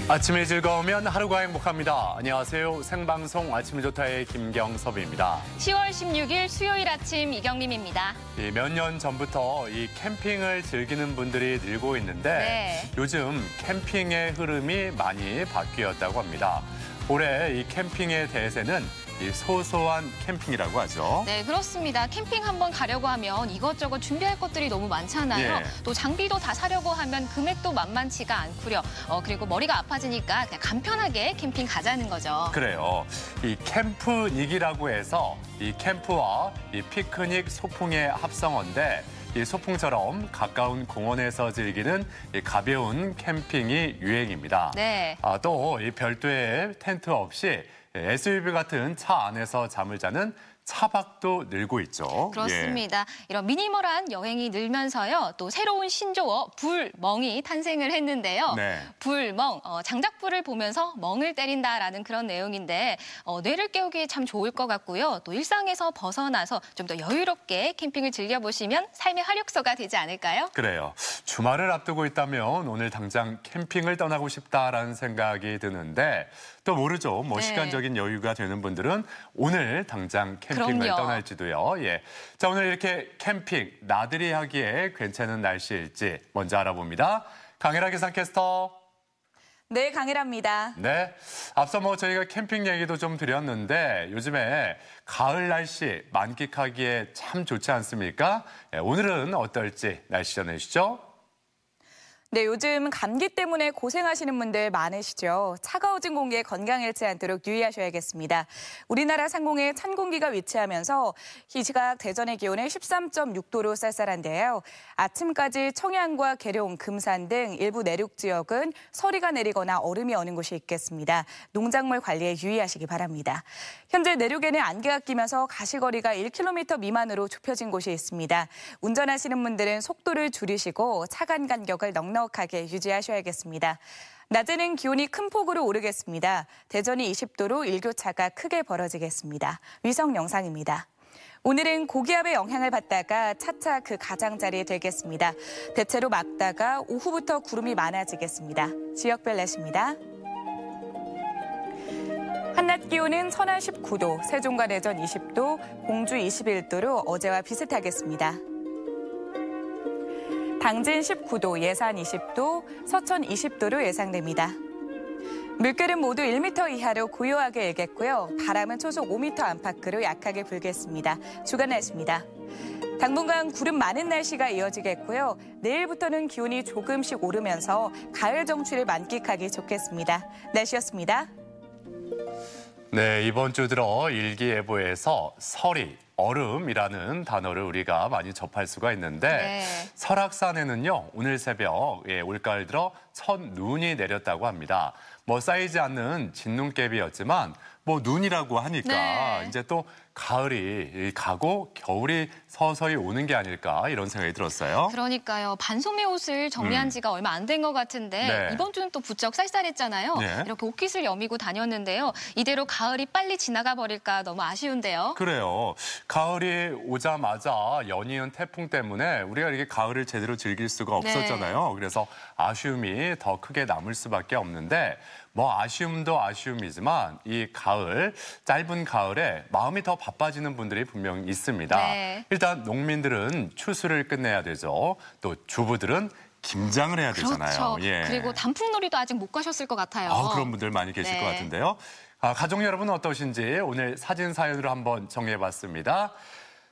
아침이 즐거우면 하루가 행복합니다. 안녕하세요. 생방송 아침이 좋다의 김경섭입니다. 10월 16일 수요일 아침 이경림입니다. 몇 년 전부터 이 캠핑을 즐기는 분들이 늘고 있는데 요즘 캠핑의 흐름이 많이 바뀌었다고 합니다. 올해 이 캠핑의 대세는 이 소소한 캠핑이라고 하죠. 네, 그렇습니다. 캠핑 한번 가려고 하면 이것저것 준비할 것들이 너무 많잖아요. 또 장비도 다 사려고 하면 금액도 만만치가 않고요. 그리고 머리가 아파지니까 그냥 간편하게 캠핑 가자는 거죠. 그래요. 이 캠프닉이라고 해서 이 캠프와 이 피크닉 소풍의 합성어인데 이 소풍처럼 가까운 공원에서 즐기는 이 가벼운 캠핑이 유행입니다. 네. 또 이 별도의 텐트 없이 SUV 같은 차 안에서 잠을 자는 차박도 늘고 있죠. 그렇습니다. 이런 미니멀한 여행이 늘면서요. 또 새로운 신조어 불멍이 탄생을 했는데요. 불멍, 장작불을 보면서 멍을 때린다라는 그런 내용인데 뇌를 깨우기 참 좋을 것 같고요. 또 일상에서 벗어나서 좀 더 여유롭게 캠핑을 즐겨보시면 삶의 활력소가 되지 않을까요? 그래요. 주말을 앞두고 있다면 오늘 당장 캠핑을 떠나고 싶다라는 생각이 드는데 또 모르죠. 시간적인 여유가 되는 분들은 오늘 당장 캠핑을 떠날지도요. 자, 오늘 이렇게 캠핑 나들이 하기에 괜찮은 날씨일지 먼저 알아봅니다. 강혜라 기상캐스터. 네, 강혜라입니다. 네, 앞서 저희가 캠핑 얘기도 좀 드렸는데 요즘에 가을 날씨 만끽하기에 참 좋지 않습니까? 오늘은 어떨지 날씨 전해주시죠. 네, 요즘 감기 때문에 고생하시는 분들 많으시죠. 차가워진 공기에 건강 잃지 않도록 유의하셔야겠습니다. 우리나라 상공에 찬 공기가 위치하면서 이 시각 대전의 기온은 13.6도로 쌀쌀한데요. 아침까지 청양과 계룡, 금산 등 일부 내륙 지역은 서리가 내리거나 얼음이 어는 곳이 있겠습니다. 농작물 관리에 유의하시기 바랍니다. 현재 내륙에는 안개가 끼면서 가시거리가 1km 미만으로 좁혀진 곳이 있습니다. 운전하시는 분들은 속도를 줄이시고 차간 간격을 넉넉하게 유지하셔야겠습니다. 낮에는 기온이 큰 폭으로 오르겠습니다. 대전이 20도로 일교차가 크게 벌어지겠습니다. 위성 영상입니다. 오늘은 고기압의 영향을 받다가 차차 그 가장자리에 들겠습니다. 대체로 맑다가 오후부터 구름이 많아지겠습니다. 지역별 날씨입니다. 한낮 기온은 천안 19도, 세종과 대전 20도, 공주 21도로 어제와 비슷하겠습니다. 당진 19도, 예산 20도, 서천 20도로 예상됩니다. 물결은 모두 1m 이하로 고요하게 일겠고요. 바람은 초속 5m 안팎으로 약하게 불겠습니다. 주간 날씨입니다. 당분간 구름 많은 날씨가 이어지겠고요. 내일부터는 기온이 조금씩 오르면서 가을 정취를 만끽하기 좋겠습니다. 날씨였습니다. 네, 이번 주 들어 일기예보에서 서리, 얼음이라는 단어를 우리가 많이 접할 수가 있는데 설악산에는요, 오늘 새벽 올가을 들어 첫 눈이 내렸다고 합니다. 쌓이지 않는 진눈깨비였지만 눈이라고 하니까 이제 또 가을이 가고 겨울이 서서히 오는 게 아닐까 이런 생각이 들었어요. 그러니까요. 반소매 옷을 정리한 지가 얼마 안 된 것 같은데 이번 주는 또 부쩍 쌀쌀했잖아요. 이렇게 옷깃을 여미고 다녔는데요. 이대로 가을이 빨리 지나가 버릴까 너무 아쉬운데요. 그래요. 가을이 오자마자 연이은 태풍 때문에 우리가 이렇게 가을을 제대로 즐길 수가 없었잖아요. 그래서 아쉬움이 더 크게 남을 수밖에 없는데 아쉬움도 아쉬움이지만 이 가을, 짧은 가을에 마음이 더 바빠지는 분들이 분명 있습니다. 일단 농민들은 추수를 끝내야 되죠. 또 주부들은 김장을 해야 되잖아요. 그리고 단풍놀이도 아직 못 가셨을 것 같아요. 그런 분들 많이 계실 것 같은데요. 가족 여러분 어떠신지 오늘 사진 사연으로 한번 정리해봤습니다.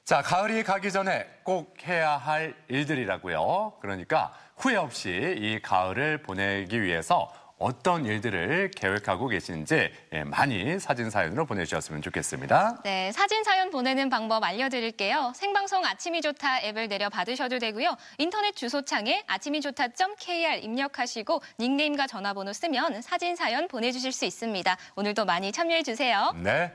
자, 가을이 가기 전에 꼭 해야 할 일들이라고요. 그러니까 후회 없이 이 가을을 보내기 위해서 어떤 일들을 계획하고 계신지 많이 사진 사연으로 보내주셨으면 좋겠습니다. 네, 사진 사연 보내는 방법 알려드릴게요. 생방송 아침이 좋다 앱을 내려 받으셔도 되고요. 인터넷 주소창에 아침이좋다.kr 입력하시고 닉네임과 전화번호 쓰면 사진 사연 보내주실 수 있습니다. 오늘도 많이 참여해주세요. 네,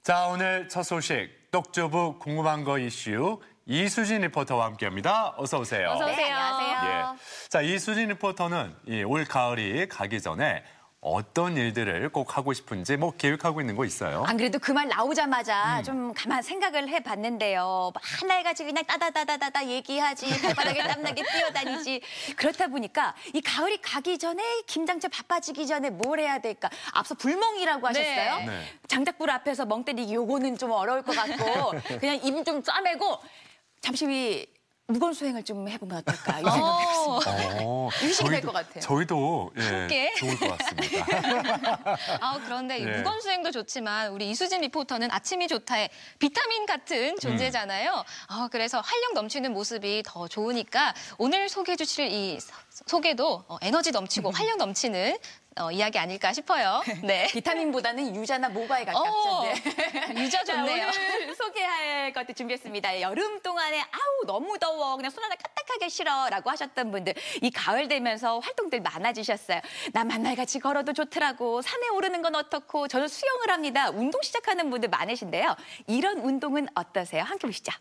자 오늘 첫 소식 떡주부 궁금한 거 이슈 이수진 리포터와 함께합니다. 어서 오세요. 어서 오세요. 안녕하세요. 자, 이수진 리포터는 올 가을이 가기 전에 어떤 일들을 꼭 하고 싶은지 뭐 계획하고 있는 거 있어요? 안 그래도 그 말 나오자마자 좀 가만 생각을 해봤는데요. 하나에 가지고 그냥 따다다다다다 얘기하지, 발바닥에 땀나게 뛰어다니지. 그렇다 보니까 이 가을이 가기 전에 김장철 바빠지기 전에 뭘 해야 될까? 앞서 불멍이라고 하셨어요. 네. 장작불 앞에서 멍 때리기 요거는 좀 어려울 것 같고 그냥 입 좀 싸매고 잠시 무거운 수행을 좀 해보면 어떨까 이 생각해봤습니다. 의식이 될 것 같아요. 저희도 함께. 좋을 것 같습니다. 그런데 이 네. 무건 수행도 좋지만 우리 이수진 리포터는 아침이 좋다의 비타민 같은 존재잖아요. 그래서 활력 넘치는 모습이 더 좋으니까 오늘 소개해 주실 이 소개도 에너지 넘치고 활력 넘치는 이야기 아닐까 싶어요. 네. 비타민보다는 유자나 모과에 가깝죠. 유자 좋네요. 오늘 소개할 것도 준비했습니다. 여름 동안에 아우 너무 더워 그냥 손 하나 까딱하게 싫어라고 하셨던 분들 이 가을 되면서 활동들 많아지셨어요. 나 만날같이 걸어도 좋더라고. 산에 오르는 건 어떻고 저는 수영을 합니다. 운동 시작하는 분들 많으신데요. 이런 운동은 어떠세요? 함께 보시죠.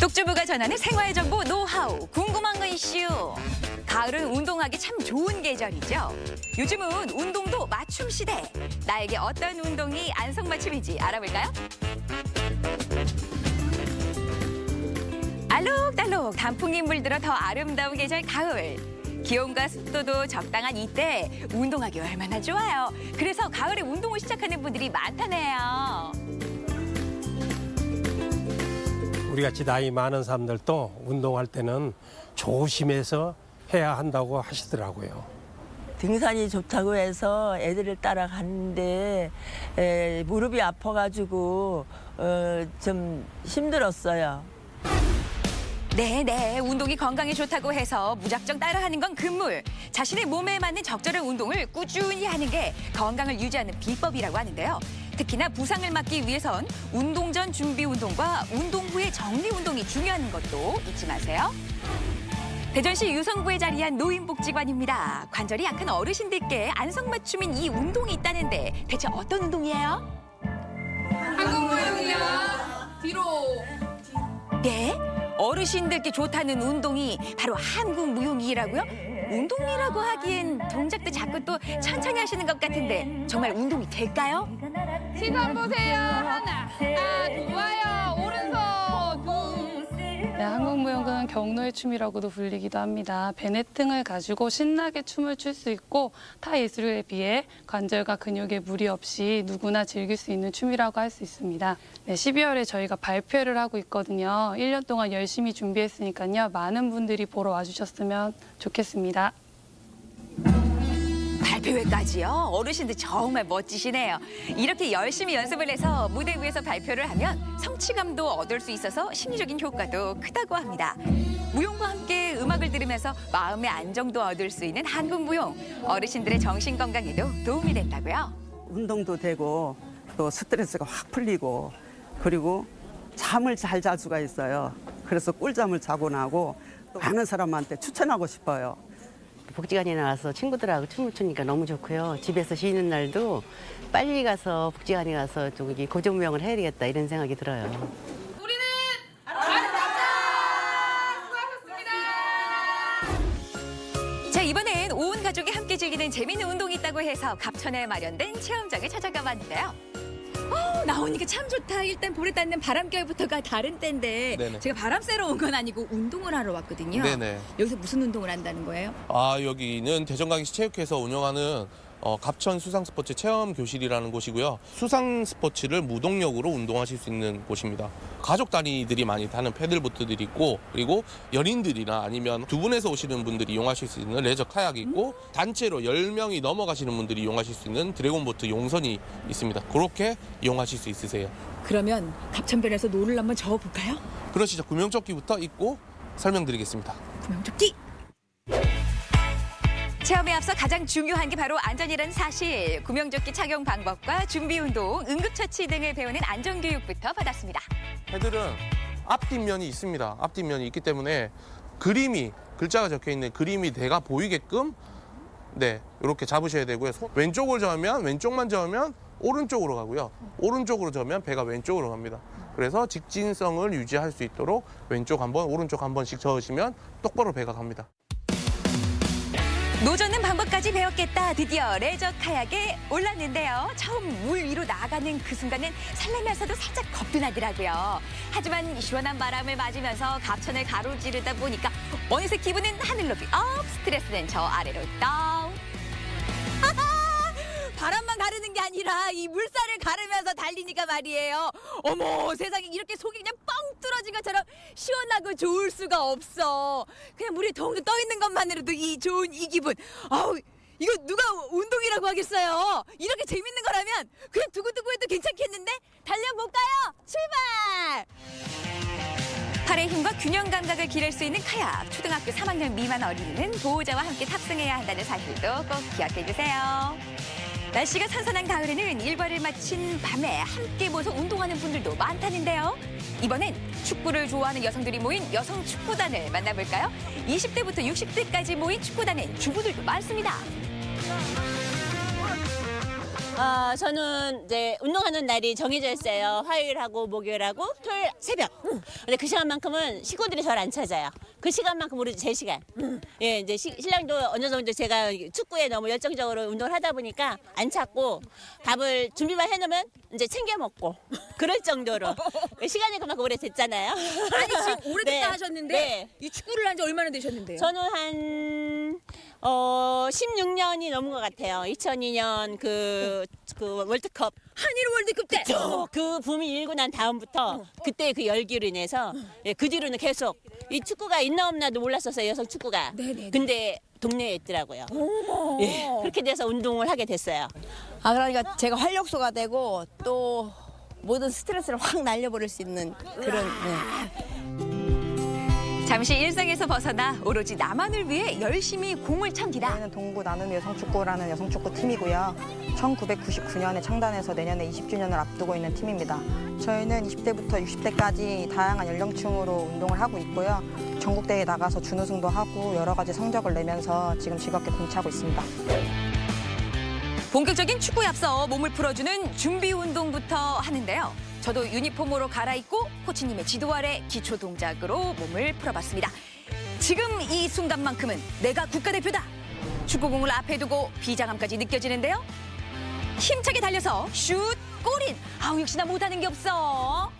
똑주부가 전하는 생활정보 노하우 궁금한 거 이슈. 가을은 운동하기 참 좋은 계절이죠. 요즘은 운동도 맞춤 시대. 나에게 어떤 운동이 안성맞춤인지 알아볼까요? 알록달록 단풍이 물들어 더 아름다운 계절 가을. 기온과 습도도 적당한 이때 운동하기 얼마나 좋아요. 그래서 가을에 운동을 시작하는 분들이 많다네요. 우리같이 나이 많은 사람들도 운동할 때는 조심해서 해야 한다고 하시더라고요. 등산이 좋다고 해서 애들을 따라갔는데 무릎이 아파가지고 좀 힘들었어요. 네네, 운동이 건강에 좋다고 해서 무작정 따라하는 건 금물. 자신의 몸에 맞는 적절한 운동을 꾸준히 하는 게 건강을 유지하는 비법이라고 하는데요. 특히나 부상을 막기 위해선 운동 전 준비 운동과 운동 후의 정리 운동이 중요한 것도 잊지 마세요. 대전시 유성구에 자리한 노인복지관입니다. 관절이 약한 어르신들께 안성맞춤인 이 운동이 있다는데 대체 어떤 운동이에요? 한국무용이요. 뒤로. 네? 어르신들께 좋다는 운동이 바로 한국무용이라고요? 운동이라고 하기엔 동작도 자꾸 또 천천히 하시는 것 같은데 정말 운동이 될까요? 시선 보세요. 하나, 좋아요. 오른손, 둘. 네, 한국무용은 경로의 춤이라고도 불리기도 합니다. 배내등을 가지고 신나게 춤을 출 수 있고 타 예술에 비해 관절과 근육에 무리 없이 누구나 즐길 수 있는 춤이라고 할 수 있습니다. 네, 12월에 저희가 발표를 하고 있거든요. 1년 동안 열심히 준비했으니까요. 많은 분들이 보러 와주셨으면 좋겠습니다. 발표회까지요? 어르신들 정말 멋지시네요. 이렇게 열심히 연습을 해서 무대 위에서 발표를 하면 성취감도 얻을 수 있어서 심리적인 효과도 크다고 합니다. 무용과 함께 음악을 들으면서 마음의 안정도 얻을 수 있는 한국무용. 어르신들의 정신 건강에도 도움이 된다고요. 운동도 되고 또 스트레스가 확 풀리고 그리고 잠을 잘 잘 수가 있어요. 그래서 꿀잠을 자고 나고 또 많은 사람한테 추천하고 싶어요. 복지관에 나와서 친구들하고 춤을 추니까 너무 좋고요. 집에서 쉬는 날도 빨리 가서 복지관에 가서 저기 고정무용을 해야 되겠다 이런 생각이 들어요. 우리는 아름답다. 수고하셨습니다. 자, 이번엔 온 가족이 함께 즐기는 재미있는 운동이 있다고 해서 갑천에 마련된 체험장을 찾아가 봤는데요. 나오니까 참 좋다. 일단 볼에 닿는 바람결부터가 다른 때인데 네네. 제가 바람 쐬러 온 건 아니고 운동을 하러 왔거든요. 네네. 여기서 무슨 운동을 한다는 거예요? 여기는 대전광역시 체육회에서 운영하는 갑천 수상스포츠 체험교실이라는 곳이고요. 수상스포츠를 무동력으로 운동하실 수 있는 곳입니다. 가족 단위들이 많이 타는 패들보트들이 있고 그리고 연인들이나 아니면 두 분에서 오시는 분들이 이용하실 수 있는 레저 카약이 있고 단체로 10명이 넘어가시는 분들이 이용하실 수 있는 드래곤보트 용선이 있습니다. 그렇게 이용하실 수 있으세요. 그러면 갑천변에서 노를 한번 저어볼까요? 그러시죠. 구명조끼부터 입고 설명드리겠습니다. 구명조끼! 체험에 앞서 가장 중요한 게 바로 안전이라는 사실. 구명조끼 착용 방법과 준비운동, 응급처치 등을 배우는 안전교육부터 받았습니다. 패들은 앞뒷면이 있습니다. 앞뒷면이 있기 때문에 글자가 적혀있는 그림이 대가 보이게끔 이렇게 잡으셔야 되고요. 왼쪽을 저으면 왼쪽만 저으면 오른쪽으로 가고요. 오른쪽으로 저으면 배가 왼쪽으로 갑니다. 그래서 직진성을 유지할 수 있도록 왼쪽 한 번, 오른쪽 한 번씩 저으시면 똑바로 배가 갑니다. 노젓는 방법까지 배웠겠다. 드디어 레저 카약에 올랐는데요. 처음 물 위로 나가는 그 순간은 설레면서도 살짝 겁도 나더라고요. 하지만 시원한 바람을 맞으면서 갑천을 가로지르다 보니까 어느새 기분은 하늘 높이 업, 스트레스는 저 아래로 다운. 바람만 가르는 게 아니라 이 물살을 가르면서 달리니까 말이에요. 어머, 세상에 이렇게 속이 그냥 뻥 뚫어진 것처럼 시원하고 좋을 수가 없어. 그냥 물에 덩덩 떠 있는 것만으로도 이 좋은 이 기분. 아우, 이거 누가 운동이라고 하겠어요. 이렇게 재밌는 거라면 그냥 두고두고 해도 괜찮겠는데? 달려볼까요? 출발! 팔의 힘과 균형 감각을 기를 수 있는 카약. 초등학교 3학년 미만 어린이는 보호자와 함께 탑승해야 한다는 사실도 꼭 기억해 주세요. 날씨가 선선한 가을에는 일과를 마친 밤에 함께 모여서 운동하는 분들도 많다는데요. 이번엔 축구를 좋아하는 여성들이 모인 여성 축구단을 만나볼까요? 20대부터 60대까지 모인 축구단엔 주부들도 많습니다. 저는 이제 운동하는 날이 정해져 있어요. 화요일하고 목요일하고 토요일 새벽. 근데 그 시간만큼은 식구들이 저를 안 찾아요. 그 시간만큼 우리 제 시간. 예, 이제 신랑도 어느 정도 제가 축구에 너무 열정적으로 운동을 하다 보니까 안 찾고 밥을 준비만 해놓으면 이제 챙겨 먹고 그럴 정도로 시간이 그만큼 오래 됐잖아요. 아니, 지금 오래됐다 네. 하셨는데 네. 이 축구를 한 지 얼마나 되셨는데요? 저는 한 16년이 넘은 것 같아요. 2002년 그 월드컵. 한일 월드컵 때. 그쵸. 그 붐이 일고 난 다음부터 그때 그 열기로 인해서 그 뒤로는 계속 이 축구가 있나 없나도 몰랐었어요. 여성 축구가. 네네네. 근데 동네에 있더라고요. 어머. 예, 그렇게 돼서 운동을 하게 됐어요. 그러니까 제가 활력소가 되고 또 모든 스트레스를 확 날려버릴 수 있는 그런. 잠시 일상에서 벗어나 오로지 나만을 위해 열심히 공을 찹니다. 저희는 동구 나눔 여성축구라는 여성축구 팀이고요. 1999년에 창단해서 내년에 20주년을 앞두고 있는 팀입니다. 저희는 20대부터 60대까지 다양한 연령층으로 운동을 하고 있고요. 전국대회에 나가서 준우승도 하고 여러 가지 성적을 내면서 지금 즐겁게 공차고 있습니다. 본격적인 축구에 앞서 몸을 풀어주는 준비 운동부터 하는데요. 저도 유니폼으로 갈아입고 코치님의 지도 아래 기초 동작으로 몸을 풀어봤습니다. 지금 이 순간만큼은 내가 국가대표다. 축구공을 앞에 두고 비장함까지 느껴지는데요. 힘차게 달려서 슛, 골인. 아우, 역시나 못하는 게 없어.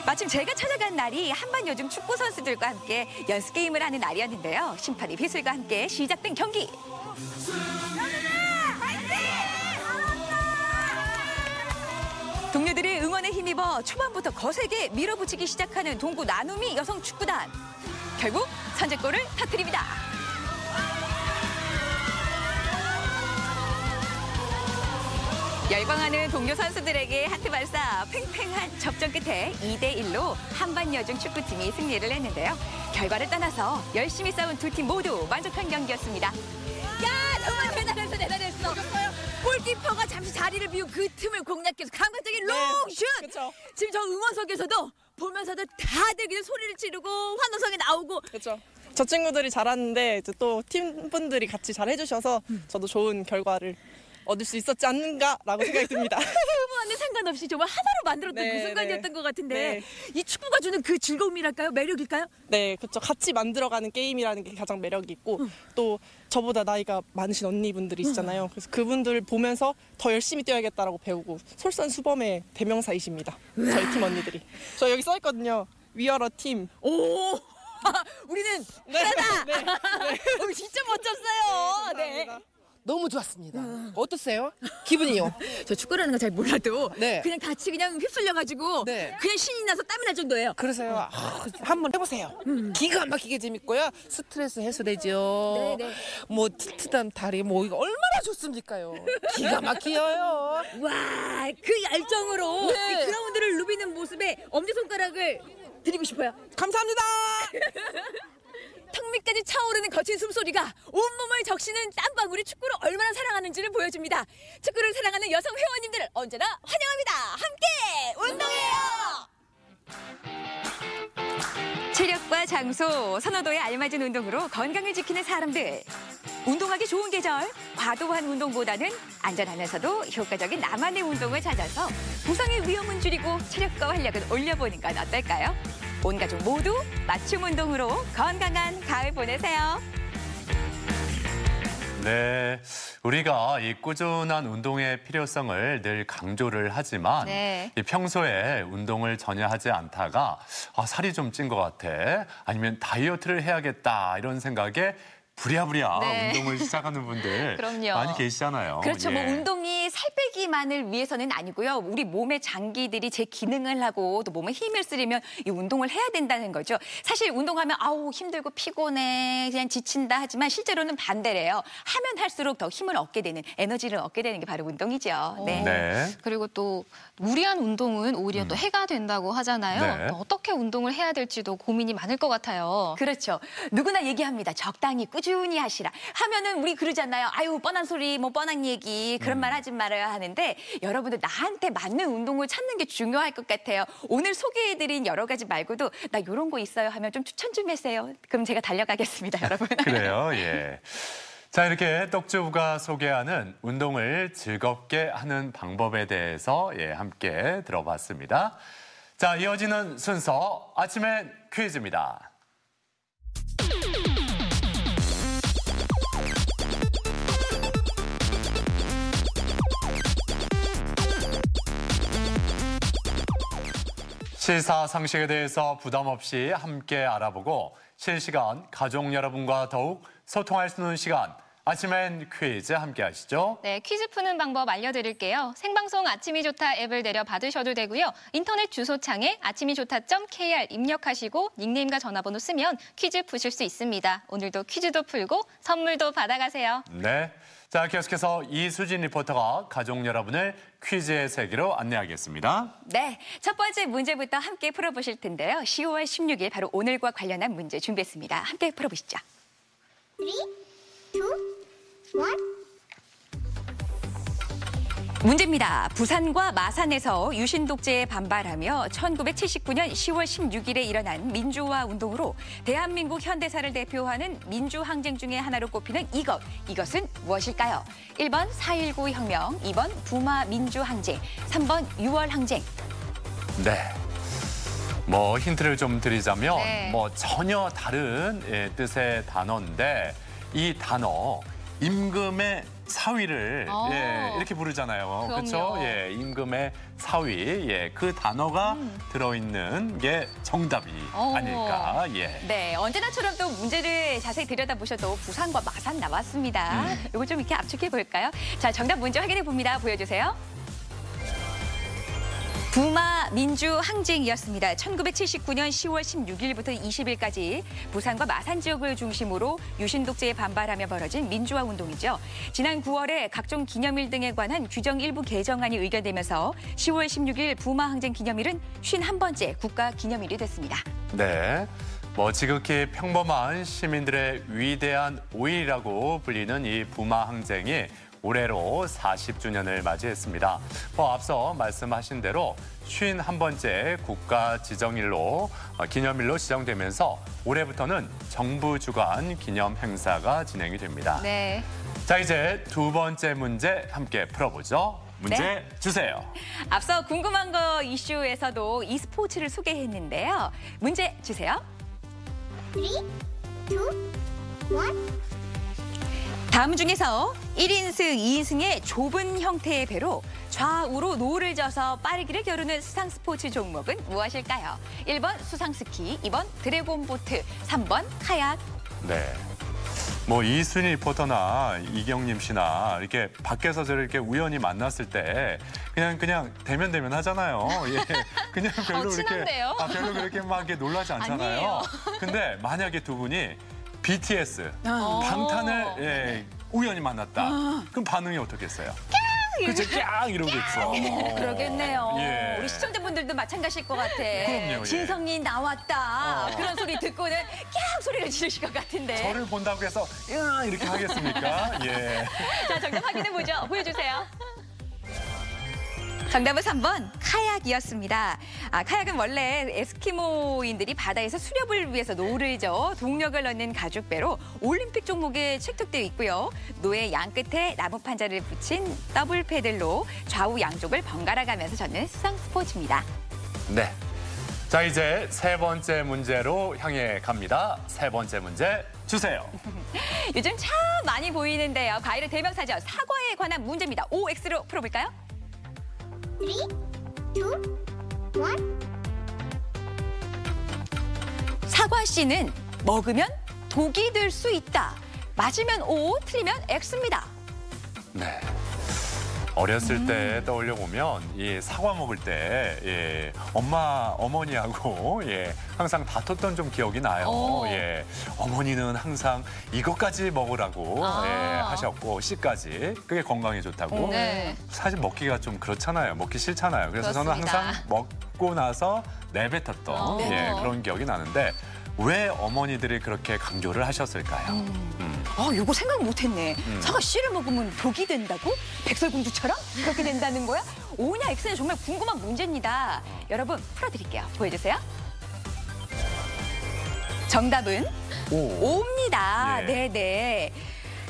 마침 제가 찾아간 날이 한반 요즘 축구 선수들과 함께 연습 게임을 하는 날이었는데요. 심판이 휘슬과 함께 시작된 경기. 동료들의 응원에 힘입어 초반부터 거세게 밀어붙이기 시작하는 동구 나눔이 여성 축구단. 결국 선제골을 터뜨립니다. 열광하는 동료 선수들에게 하트 발사, 팽팽한 접전 끝에 2대1로 한반여중 축구팀이 승리를 했는데요. 결과를 떠나서 열심히 싸운 두 팀 모두 만족한 경기였습니다. 야, 정말 대단했어. 골키퍼가 잠시 자리를 비운 그 틈을 공략해서 감각적인 롱슛! 그쵸. 지금 저 응원석에서도 보면서도 다들 그냥 소리를 지르고 환호성이 나오고. 그렇죠. 저 친구들이 잘하는데 이제 또 팀분들이 같이 잘 해주셔서 저도 좋은 결과를 얻을 수 있었지 않는가라고 생각이 듭니다. 승부와는 상관없이 정말 하나로 만들었던 그 순간이었던 것 같은데 이 축구가 주는 그 즐거움이랄까요? 매력일까요? 네, 그렇죠. 같이 만들어가는 게임이라는 게 가장 매력이 있고 또 저보다 나이가 많으신 언니분들이 있잖아요. 그래서 그분들 보면서 더 열심히 뛰어야겠다라고 배우고 솔선수범의 대명사이십니다. 저희 팀 언니들이. 저 여기 써있거든요. We are a team. 오! 우리는 하나다! 네. 진짜 멋졌어요. 네. 너무 좋았습니다. 어떠세요? 기분이요? 저 축구라는 거 잘 몰라도 그냥 같이 그냥 휩쓸려가지고 그냥 신이 나서 땀이 날 정도예요. 그래서요. 한번 해보세요. 기가 막히게 재밌고요. 스트레스 해소되죠. 뭐 튼튼한 다리 뭐 이거 얼마나 좋습니까요? 기가 막혀요. 와, 그 열정으로 이 그라운드를 누비는 모습에 엄지손가락을 드리고 싶어요. 감사합니다. 턱 밑까지 차오르는 거친 숨소리가 온몸을 적시는 땀방울이 축구를 얼마나 사랑하는지를 보여줍니다. 축구를 사랑하는 여성 회원님들 언제나 환영합니다. 함께 운동해요. 체력과 장소, 선호도에 알맞은 운동으로 건강을 지키는 사람들. 운동하기 좋은 계절, 과도한 운동보다는 안전하면서도 효과적인 나만의 운동을 찾아서 부상의 위험은 줄이고 체력과 활력을 올려보는 건 어떨까요? 온 가족 모두 맞춤 운동으로 건강한 가을 보내세요. 네, 우리가 이 꾸준한 운동의 필요성을 늘 강조를 하지만 이 평소에 운동을 전혀 하지 않다가 살이 좀 찐 것 같아, 아니면 다이어트를 해야겠다 이런 생각에 부랴부랴 운동을 시작하는 분들 많이 계시잖아요. 그렇죠. 뭐 운동이 살 빼기만을 위해서는 아니고요. 우리 몸의 장기들이 제 기능을 하고 또 몸에 힘을 쓰려면 이 운동을 해야 된다는 거죠. 사실 운동하면 아우 힘들고 피곤해, 그냥 지친다 하지만 실제로는 반대래요. 하면 할수록 더 힘을 얻게 되는, 에너지를 얻게 되는 게 바로 운동이죠. 그리고 또 무리한 운동은 오히려 또 해가 된다고 하잖아요. 또 어떻게 운동을 해야 될지도 고민이 많을 것 같아요. 그렇죠. 누구나 얘기합니다. 적당히 꾸준히 하시라. 하면은 우리 그러잖아요. 아유 뻔한 소리, 뭐 뻔한 얘기, 그런 말 하지 말아야 하는데 여러분들 나한테 맞는 운동을 찾는 게 중요할 것 같아요. 오늘 소개해드린 여러 가지 말고도 나 이런 거 있어요 하면 좀 추천 좀 해주세요. 그럼 제가 달려가겠습니다, 여러분. 그래요, 예. 자, 이렇게 떡주부가 소개하는 운동을 즐겁게 하는 방법에 대해서 함께 들어봤습니다. 자, 이어지는 순서 아침엔 퀴즈입니다. 시사상식에 대해서 부담 없이 함께 알아보고 실시간 가족 여러분과 더욱 소통할 수 있는 시간, 아침엔 퀴즈 함께 하시죠. 네, 퀴즈 푸는 방법 알려드릴게요. 생방송 아침이 좋다 앱을 내려 받으셔도 되고요. 인터넷 주소창에 아침이좋다.kr 입력하시고 닉네임과 전화번호 쓰면 퀴즈 푸실 수 있습니다. 오늘도 퀴즈도 풀고 선물도 받아가세요. 네. 자, 계속해서 이수진 리포터가 가족 여러분을 퀴즈의 세계로 안내하겠습니다. 네, 첫 번째 문제부터 함께 풀어보실 텐데요. 10월 16일 바로 오늘과 관련한 문제 준비했습니다. 함께 풀어보시죠. 3, 2, 1. 문제입니다. 부산과 마산에서 유신 독재에 반발하며 1979년 10월 16일에 일어난 민주화 운동으로 대한민국 현대사를 대표하는 민주항쟁 중에 하나로 꼽히는 이것은 무엇일까요? 1번 4.19 혁명, 2번 부마 민주항쟁, 3번 6월 항쟁. 네. 뭐 힌트를 좀 드리자면 뭐 전혀 다른 뜻의 단어인데 이 단어 임금의 사위를 이렇게 부르잖아요. 그렇죠? 예, 임금의 사위. 그 단어가 들어있는 게 정답이 아닐까. 네, 언제나처럼 또 문제를 자세히 들여다보셔도 부산과 마산 나왔습니다. 이거 좀 이렇게 압축해 볼까요? 자, 정답 문제 확인해 봅니다. 보여주세요. 부마 민주항쟁이었습니다. 1979년 10월 16일부터 20일까지 부산과 마산 지역을 중심으로 유신 독재에 반발하며 벌어진 민주화 운동이죠. 지난 9월에 각종 기념일 등에 관한 규정 일부 개정안이 의결되면서 10월 16일 부마 항쟁 기념일은 51번째 국가 기념일이 됐습니다. 네. 뭐 지극히 평범한 시민들의 위대한 5.1이라고 불리는 이 부마 항쟁이 올해로 40주년을 맞이했습니다. 앞서 말씀하신 대로 51번째 국가 지정일로 기념일로 지정되면서 올해부터는 정부 주관 기념 행사가 진행이 됩니다. 네. 자, 이제 두 번째 문제 함께 풀어보죠. 문제 주세요. 앞서 궁금한 거 이슈에서도 e스포츠를 소개했는데요. 문제 주세요. 3, 2, 1. 다음 중에서 1인승, 2인승의 좁은 형태의 배로 좌우로 노를 져서 빠르기를 겨루는 수상 스포츠 종목은 무엇일까요? 1번 수상스키, 2번 드래곤보트, 3번 카약. 네. 뭐 이순희 리포터나 이경림 씨나 이렇게 밖에서 저렇게 우연히 만났을 때 그냥 대면 하잖아요. 그냥 별로 별로 그렇게 막 놀라지 않잖아요. 아니에요. 근데 만약에 두 분이 BTS, 방탄을 우연히 만났다. 그럼 반응이 어떻겠어요? 그치, 깍 이러겠죠. 그러겠네요. 우리 시청자분들도 마찬가지일 것 같아. 그럼요. 진성이 나왔다. 그런 소리 듣고는 깍 소리를 지르실 것 같은데. 저를 본다고 해서 이렇게 하겠습니까? 자, 정답 확인해보죠. 보여주세요. 정답은 3번 카약이었습니다. 카약은 원래 에스키모인들이 바다에서 수렵을 위해서 노를 저 동력을 넣는 가죽배로 올림픽 종목에 채택되어 있고요. 노의 양 끝에 나무 판자를 붙인 더블 패들로 좌우 양쪽을 번갈아 가면서 젓는 수상 스포츠입니다. 네. 자, 이제 세 번째 문제로 향해 갑니다. 세 번째 문제 주세요. 요즘 참 많이 보이는데요. 과일의 대명사죠. 사과에 관한 문제입니다. OX로 풀어볼까요? 3, 2, 1. 사과 씨는 먹으면 독이 될 수 있다. 맞으면 O, 틀리면 X입니다. 네. 어렸을 때 떠올려 보면 이 사과 먹을 때 어머니하고 항상 다퉜던 좀 기억이 나요. 어머니는 항상 이것까지 먹으라고 하셨고 씨까지 그게 건강에 좋다고. 사실 먹기가 좀 그렇잖아요. 먹기 싫잖아요. 그래서 그렇습니다. 저는 항상 먹고 나서 내뱉었던 그런 기억이 나는데 왜 어머니들이 그렇게 강조를 하셨을까요? 요거 생각 못했네. 사과 씨를 먹으면 독이 된다고? 백설공주처럼? 그렇게 된다는 거야? O냐 X냐 정말 궁금한 문제입니다. 여러분 풀어드릴게요. 보여주세요. 정답은 O입니다. 네네.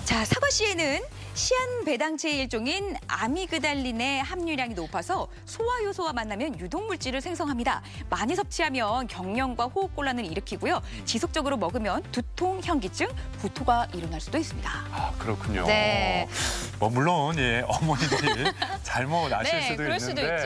자, 사과 씨에는 시안 배당체의 일종인 아미그달린의 함유량이 높아서 소화 요소와 만나면 유독물질을 생성합니다. 많이 섭취하면 경련과 호흡곤란을 일으키고요. 지속적으로 먹으면 두통, 현기증, 구토가 일어날 수도 있습니다. 아, 그렇군요. 네. 뭐 물론 잘못 잘못 아실 수도 그럴 있는데 수도 있죠.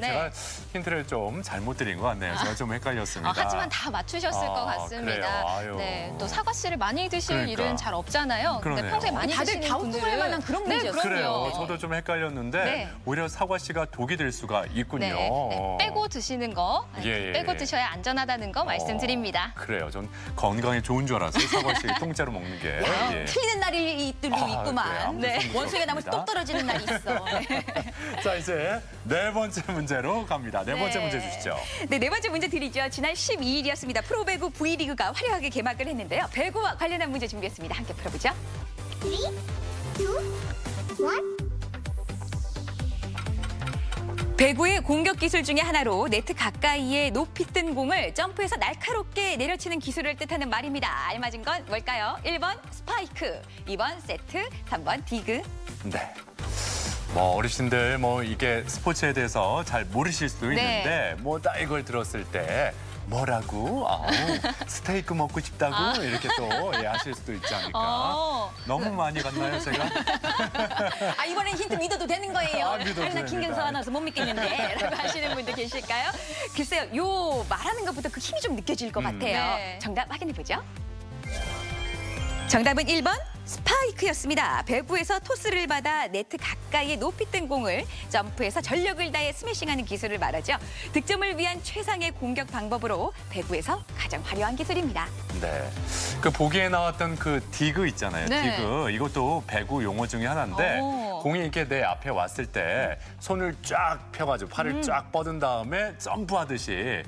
제가 힌트를 좀 잘못 드린 것 같네요. 제가 좀 헷갈렸습니다. 하지만 다 맞추셨을 것 같습니다. 네, 또 사과 씨를 많이 드실 일은 잘 없잖아요. 근데 평소에 많이 다들 드시는 갸우뚱할 분들은 만한 그런 문제였어요. 그래요. 저도 좀 헷갈렸는데 오히려 사과 씨가 독이 될 수가 있군요. 빼고 드시는 거, 빼고 드셔야 안전하다는 거 말씀드립니다. 그래요. 전 건강에 좋은 줄 알았어요. 사과 씨 통째로 먹는 게. 틀리는 날이 있구만. 원숭이가 나면 똑 떨어지는 날이 있어. 자, 이제 네 번째 문제로 갑니다. 네 번째 문제 주시죠. 네 번째 문제 드리죠. 지난 12일이었습니다. 프로배구 V리그가 화려하게 개막을 했는데요. 배구와 관련한 문제 준비했습니다. 함께 풀어보죠. 3, 2, 1. 배구의 공격 기술 중에 하나로 네트 가까이에 높이 뜬 공을 점프해서 날카롭게 내려치는 기술을 뜻하는 말입니다. 알맞은 건 뭘까요? 1번 스파이크, 2번 세트, 3번 디그. 네. 어르신들 이게 스포츠에 대해서 잘 모르실 수도 있는데 딱 이걸 들었을 때 뭐라고? 스테이크 먹고 싶다고? 이렇게 또 하실 수도 있지 않을까? 너무 많이 갔나요, 제가? 이번엔 힌트 믿어도 되는 거예요. 믿어도 나 김경서 아나운서 못 믿겠는데 라고 하시는 분들 계실까요? 글쎄요, 요 말하는 것부터 그 힘이 좀 느껴질 것 같아요. 정답 확인해보죠. 정답은 1번 스파이크였습니다. 배구에서 토스를 받아 네트 가까이에 높이 뜬 공을 점프해서 전력을 다해 스매싱하는 기술을 말하죠. 득점을 위한 최상의 공격 방법으로 배구에서 가장 화려한 기술입니다. 네. 그 보기에 나왔던 그 디그 있잖아요. 디그. 이것도 배구 용어 중에 하나인데 공이 이렇게 내 앞에 왔을 때 손을 쫙 펴가지고 팔을 쫙 뻗은 다음에 점프하듯이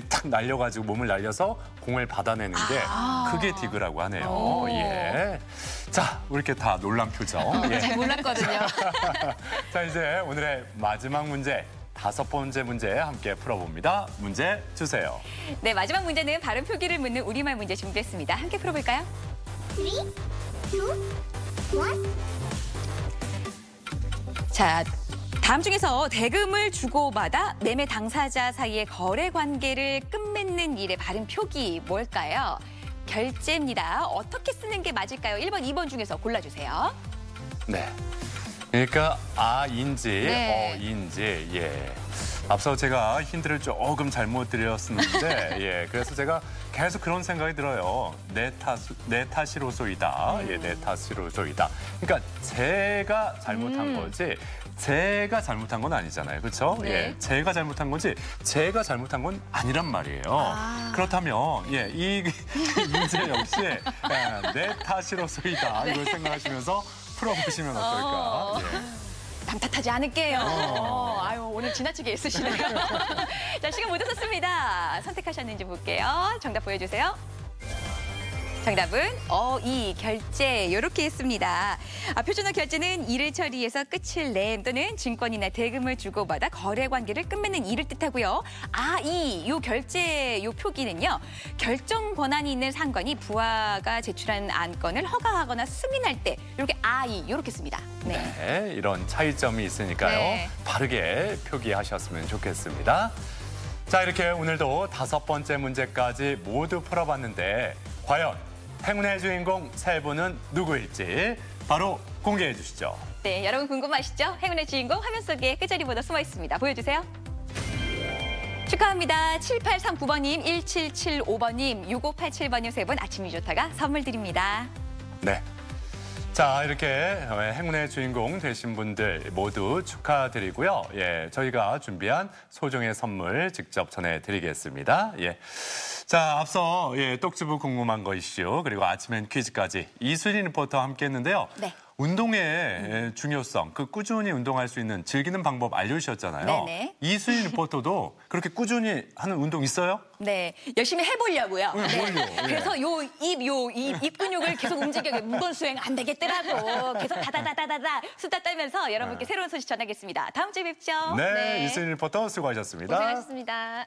딱 날려가지고 몸을 날려서 공을 받아내는 게 그게 디그라고 하네요. 자, 이렇게 다 놀란 표정. 잘 몰랐거든요. 자, 이제 오늘의 마지막 문제. 5번째 문제 함께 풀어봅니다. 문제 주세요. 네, 마지막 문제는 발음 표기를 묻는 우리말 문제 준비했습니다. 함께 풀어볼까요? 3, 2, 1. 자, 다음 중에서 대금을 주고받아 매매 당사자 사이의 거래 관계를 끝맺는 일의 발음 표기 뭘까요? 결제입니다. 어떻게 쓰는 게 맞을까요? 1번, 2번 중에서 골라주세요. 네. 그러니까 아인지 어인지 앞서 제가 힌트를 조금 잘못 드렸었는데 그래서 제가 계속 그런 생각이 들어요. 내 탓이로소이다. 내 탓이로소이다. 그러니까 제가 잘못한 거지 제가 잘못한 건 아니잖아요. 그렇죠? 제가 잘못한 거지 제가 잘못한 건 아니란 말이에요. 그렇다면 이 문제 역시 내 탓이로소이다. 이걸 생각하시면서 풀어보시면 어떨까. 남 탓하지 않을게요. 오늘 지나치게 애쓰시네요. 자, 시간 모두 썼습니다. 선택하셨는지 볼게요. 정답 보여주세요. 정답은 어이 결제 이렇게 했습니다. 표준어 결제는 일을 처리해서 끝을 냄 또는 증권이나 대금을 주고받아 거래 관계를 끝맺는 일을 뜻하고요. 요 결제 요 표기는요. 결정 권한이 있는 상관이 부하가 제출한 안건을 허가하거나 승인할 때 이렇게 이렇게 씁니다. 이런 차이점이 있으니까요. 바르게 표기하셨으면 좋겠습니다. 자, 이렇게 오늘도 5번째 문제까지 모두 풀어봤는데 과연 행운의 주인공 3분은 누구일지 바로 공개해 주시죠. 네, 여러분 궁금하시죠? 행운의 주인공 화면 속에 끝자리보다 숨어 있습니다. 보여주세요. 축하합니다. 7839번님, 1775번님, 6587번님 3분 아침이 좋다가 선물 드립니다. 네. 자, 이렇게 행운의 주인공 되신 분들 모두 축하드리고요. 예, 저희가 준비한 소정의 선물 직접 전해드리겠습니다. 예. 자, 앞서 똑주부 궁금한 거 이슈 그리고 아침엔 퀴즈까지 이수진 리포터와 함께했는데요. 네. 운동의 중요성, 그 꾸준히 운동할 수 있는 즐기는 방법 알려주셨잖아요. 네네. 이수진 리포터도 그렇게 꾸준히 하는 운동 있어요? 네, 열심히 해보려고요. 네, 뭘요? 예. 그래서 입 근육을 계속 움직여 무건 수행 안 되겠더라고. 계속 다다다다다다 수다 떨면서 여러분께 새로운 소식 전하겠습니다. 다음 주에 뵙죠. 네, 이수진 리포터 수고하셨습니다. 고생하셨습니다.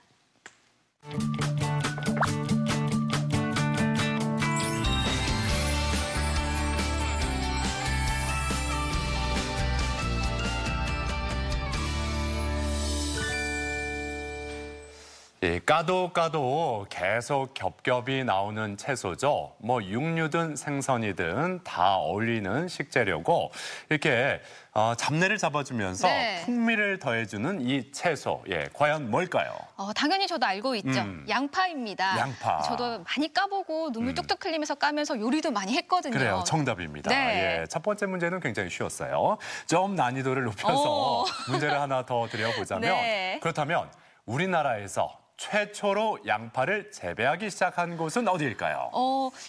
까도 계속 겹겹이 나오는 채소죠. 뭐 육류든 생선이든 다 어울리는 식재료고 이렇게 잡내를 잡아주면서 네. 풍미를 더해주는 이 채소, 과연 뭘까요? 당연히 저도 알고 있죠. 양파입니다. 양파. 저도 많이 까보고 눈물 뚝뚝 흘리면서 까면서 요리도 많이 했거든요. 그래요, 정답입니다. 네. 첫 번째 문제는 굉장히 쉬웠어요. 좀 난이도를 높여서 문제를 하나 더 드려보자면 네. 그렇다면 우리나라에서 최초로 양파를 재배하기 시작한 곳은 어디일까요?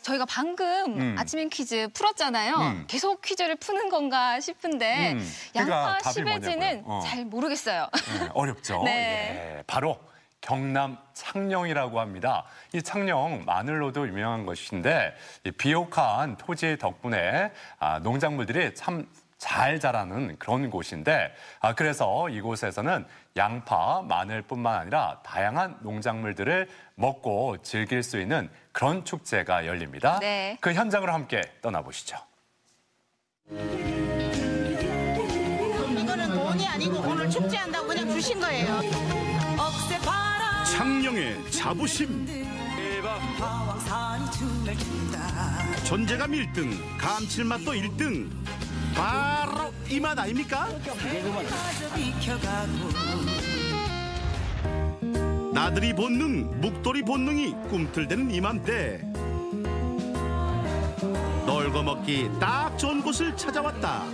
저희가 방금 아침엔 퀴즈 풀었잖아요. 계속 퀴즈를 푸는 건가 싶은데 양파 시베지는 잘 모르겠어요. 네, 어렵죠? 네. 바로 경남 창녕이라고 합니다. 이 창녕 마늘로도 유명한 것인데 이 비옥한 토지 덕분에 농작물들이 참 잘 자라는 그런 곳인데 그래서 이곳에서는 양파, 마늘뿐만 아니라 다양한 농작물들을 먹고 즐길 수 있는 그런 축제가 열립니다. 네. 그 현장으로 함께 떠나보시죠. 이거는 돈이 아니고 오늘 축제한다고 그냥 주신 거예요. 창녕의 자부심. 존재감 1등, 감칠맛도 1등. 바로 이 맛 아닙니까? 나들이 본능, 묵돌이 본능이 꿈틀대는 이맘때 놀고 먹기 딱 좋은 곳을 찾아왔다.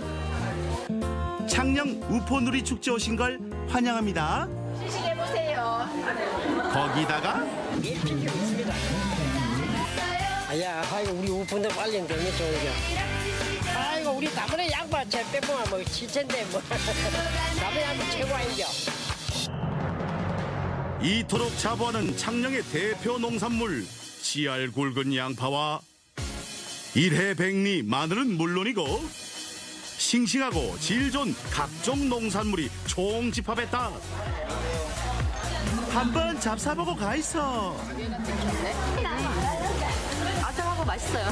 창녕 우포누리 축제 오신 걸 환영합니다. 시식해보세요. 거기다가 아이고 우리 우포들 빨리 되면 좋은겨. 아이고 우리 다번에 양파 제 빼보면 뭐 실천데 뭐 다번에 양파 최고 아닌겨. 이토록 자부하는 창녕의 대표 농산물 씨알 굵은 양파와 일해백리 마늘은 물론이고 싱싱하고 질 좋은 각종 농산물이 총집합했다. 한번 잡사보고 가있어. 아삭하고 맛있어요.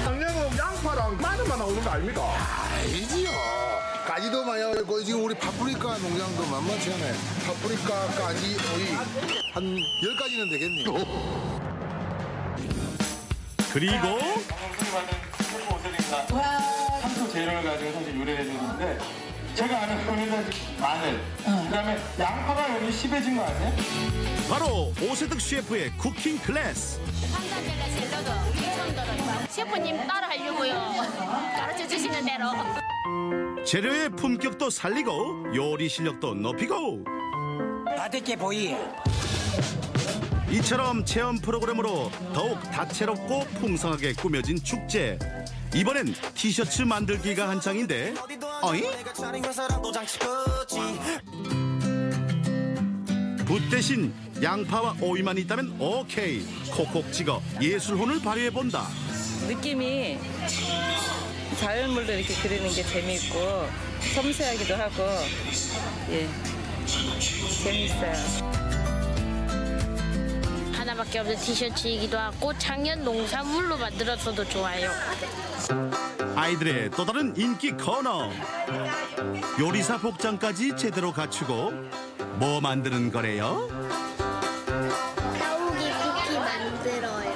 창녕은 양파랑 마늘만 나오는 거 아닙니까? 알지요. 가지도 많이 하고 지금 우리 파프리카 농장도 만만치 않아요. 파프리카, 가지, 오이 한 10가지는 되겠네요. 그리고 산소 재료를 가지고 사실 요리를 해주는데 제가 아는 거는 마늘, 그다음에 양파가 여기 심해진 거 아니에요? 바로 오세득 셰프의 쿠킹 클래스. 셰프님 따라 하려고요. 가르쳐 주시는 대로. 재료의 품격도 살리고 요리 실력도 높이고 맛있게 보이. 이처럼 체험 프로그램으로 더욱 다채롭고 풍성하게 꾸며진 축제. 이번엔 티셔츠 만들기가 한창인데 어이? 붓 대신 양파와 오이만 있다면 오케이. 콕콕 찍어 예술혼을 발휘해본다. 느낌이 자연물도 이렇게 그리는 게 재미있고 섬세하기도 하고 재미있어요. 하나만 하나밖에 없는 티셔츠이기도 하고 작년 농산물로 만들어서도 좋아요. 아이들의 또 다른 인기 코너. 요리사 복장까지 제대로 갖추고 뭐 만드는 거래요? 가오기 쿠키 만들어요.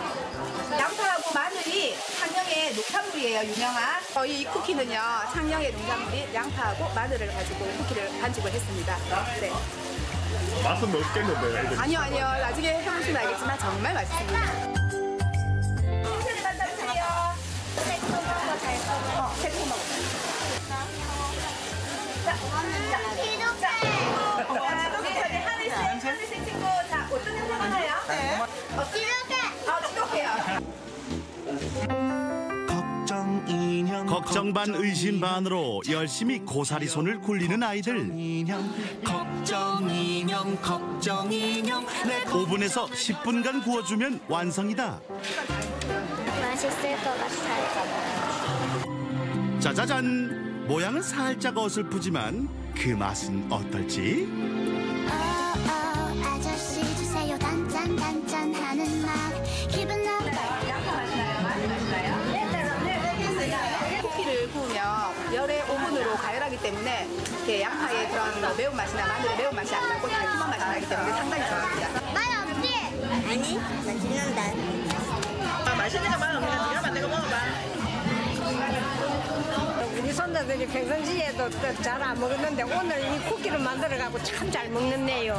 양파하고 마늘이 창녕의 농산물이에요, 유명한. 이 쿠키는요, 창녕의 농산물이 양파하고 마늘을 가지고 쿠키를 반죽을 했습니다. 네. 맛은 없겠는데요, 애들? 아니요. 나중에 해보시면 알겠지만 정말 맛있습니다. 새콤하고 달콤하고. 새콤하고. 하늘색 친구, 자, 어떤 냄새 나나요? 네. 지독해. 걱정 반 의심 반으로 열심히 고사리 손을 굴리는 아이들. 오븐에서 10분간 구워주면 완성이다. 맛있을 것 같아요. 짜자잔! 모양은 살짝 어설프지만 그 맛은 어떨지? 아저씨 주세요 단짠 단짠 하는 맛 기분 나빠. 양파 맛있나요? 쿠키를 구우면 열의 오븐으로 가열하기 때문에 이렇게 양파의 그런 매운맛이나 마늘의 매운맛이 안 나고 달콤한 맛이 나기 때문에 상당히 좋아합니다. 맛 없지? 아니 맛있는데. 맛있는 거 맛 없는 거 네가 만든 거 먹어봐. 우리 손자들이 평상시에도 잘 안 먹었는데 오늘 이 쿠키를 만들어가고 참 잘 먹는네요.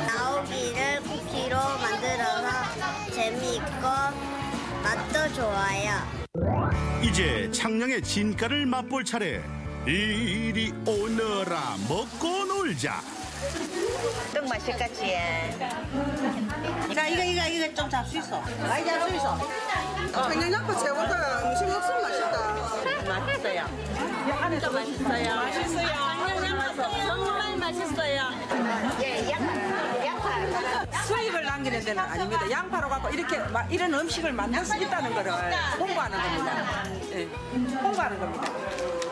나오기를 쿠키로 만들어서 재미있고 맛도 좋아요. 이제 창녕의 진가를 맛볼 차례. 이리 오너라 먹고 놀자. 떡 맛있겠지. 자 이거 좀 잡수 있어. 많이 잡수 있어. 청양양파 최고다. 음식 없으면 맛있다. 맛있어요. 진짜 맛있어요. 맛있어요. 청양양파 정말 맛있어요. 예, 양파. 수익을 남기는 데는 아닙니다. 양파로 갖고 이렇게 이런 음식을 만들 수 있다는 거를 홍보하는 겁니다. 네, 홍보하는 겁니다.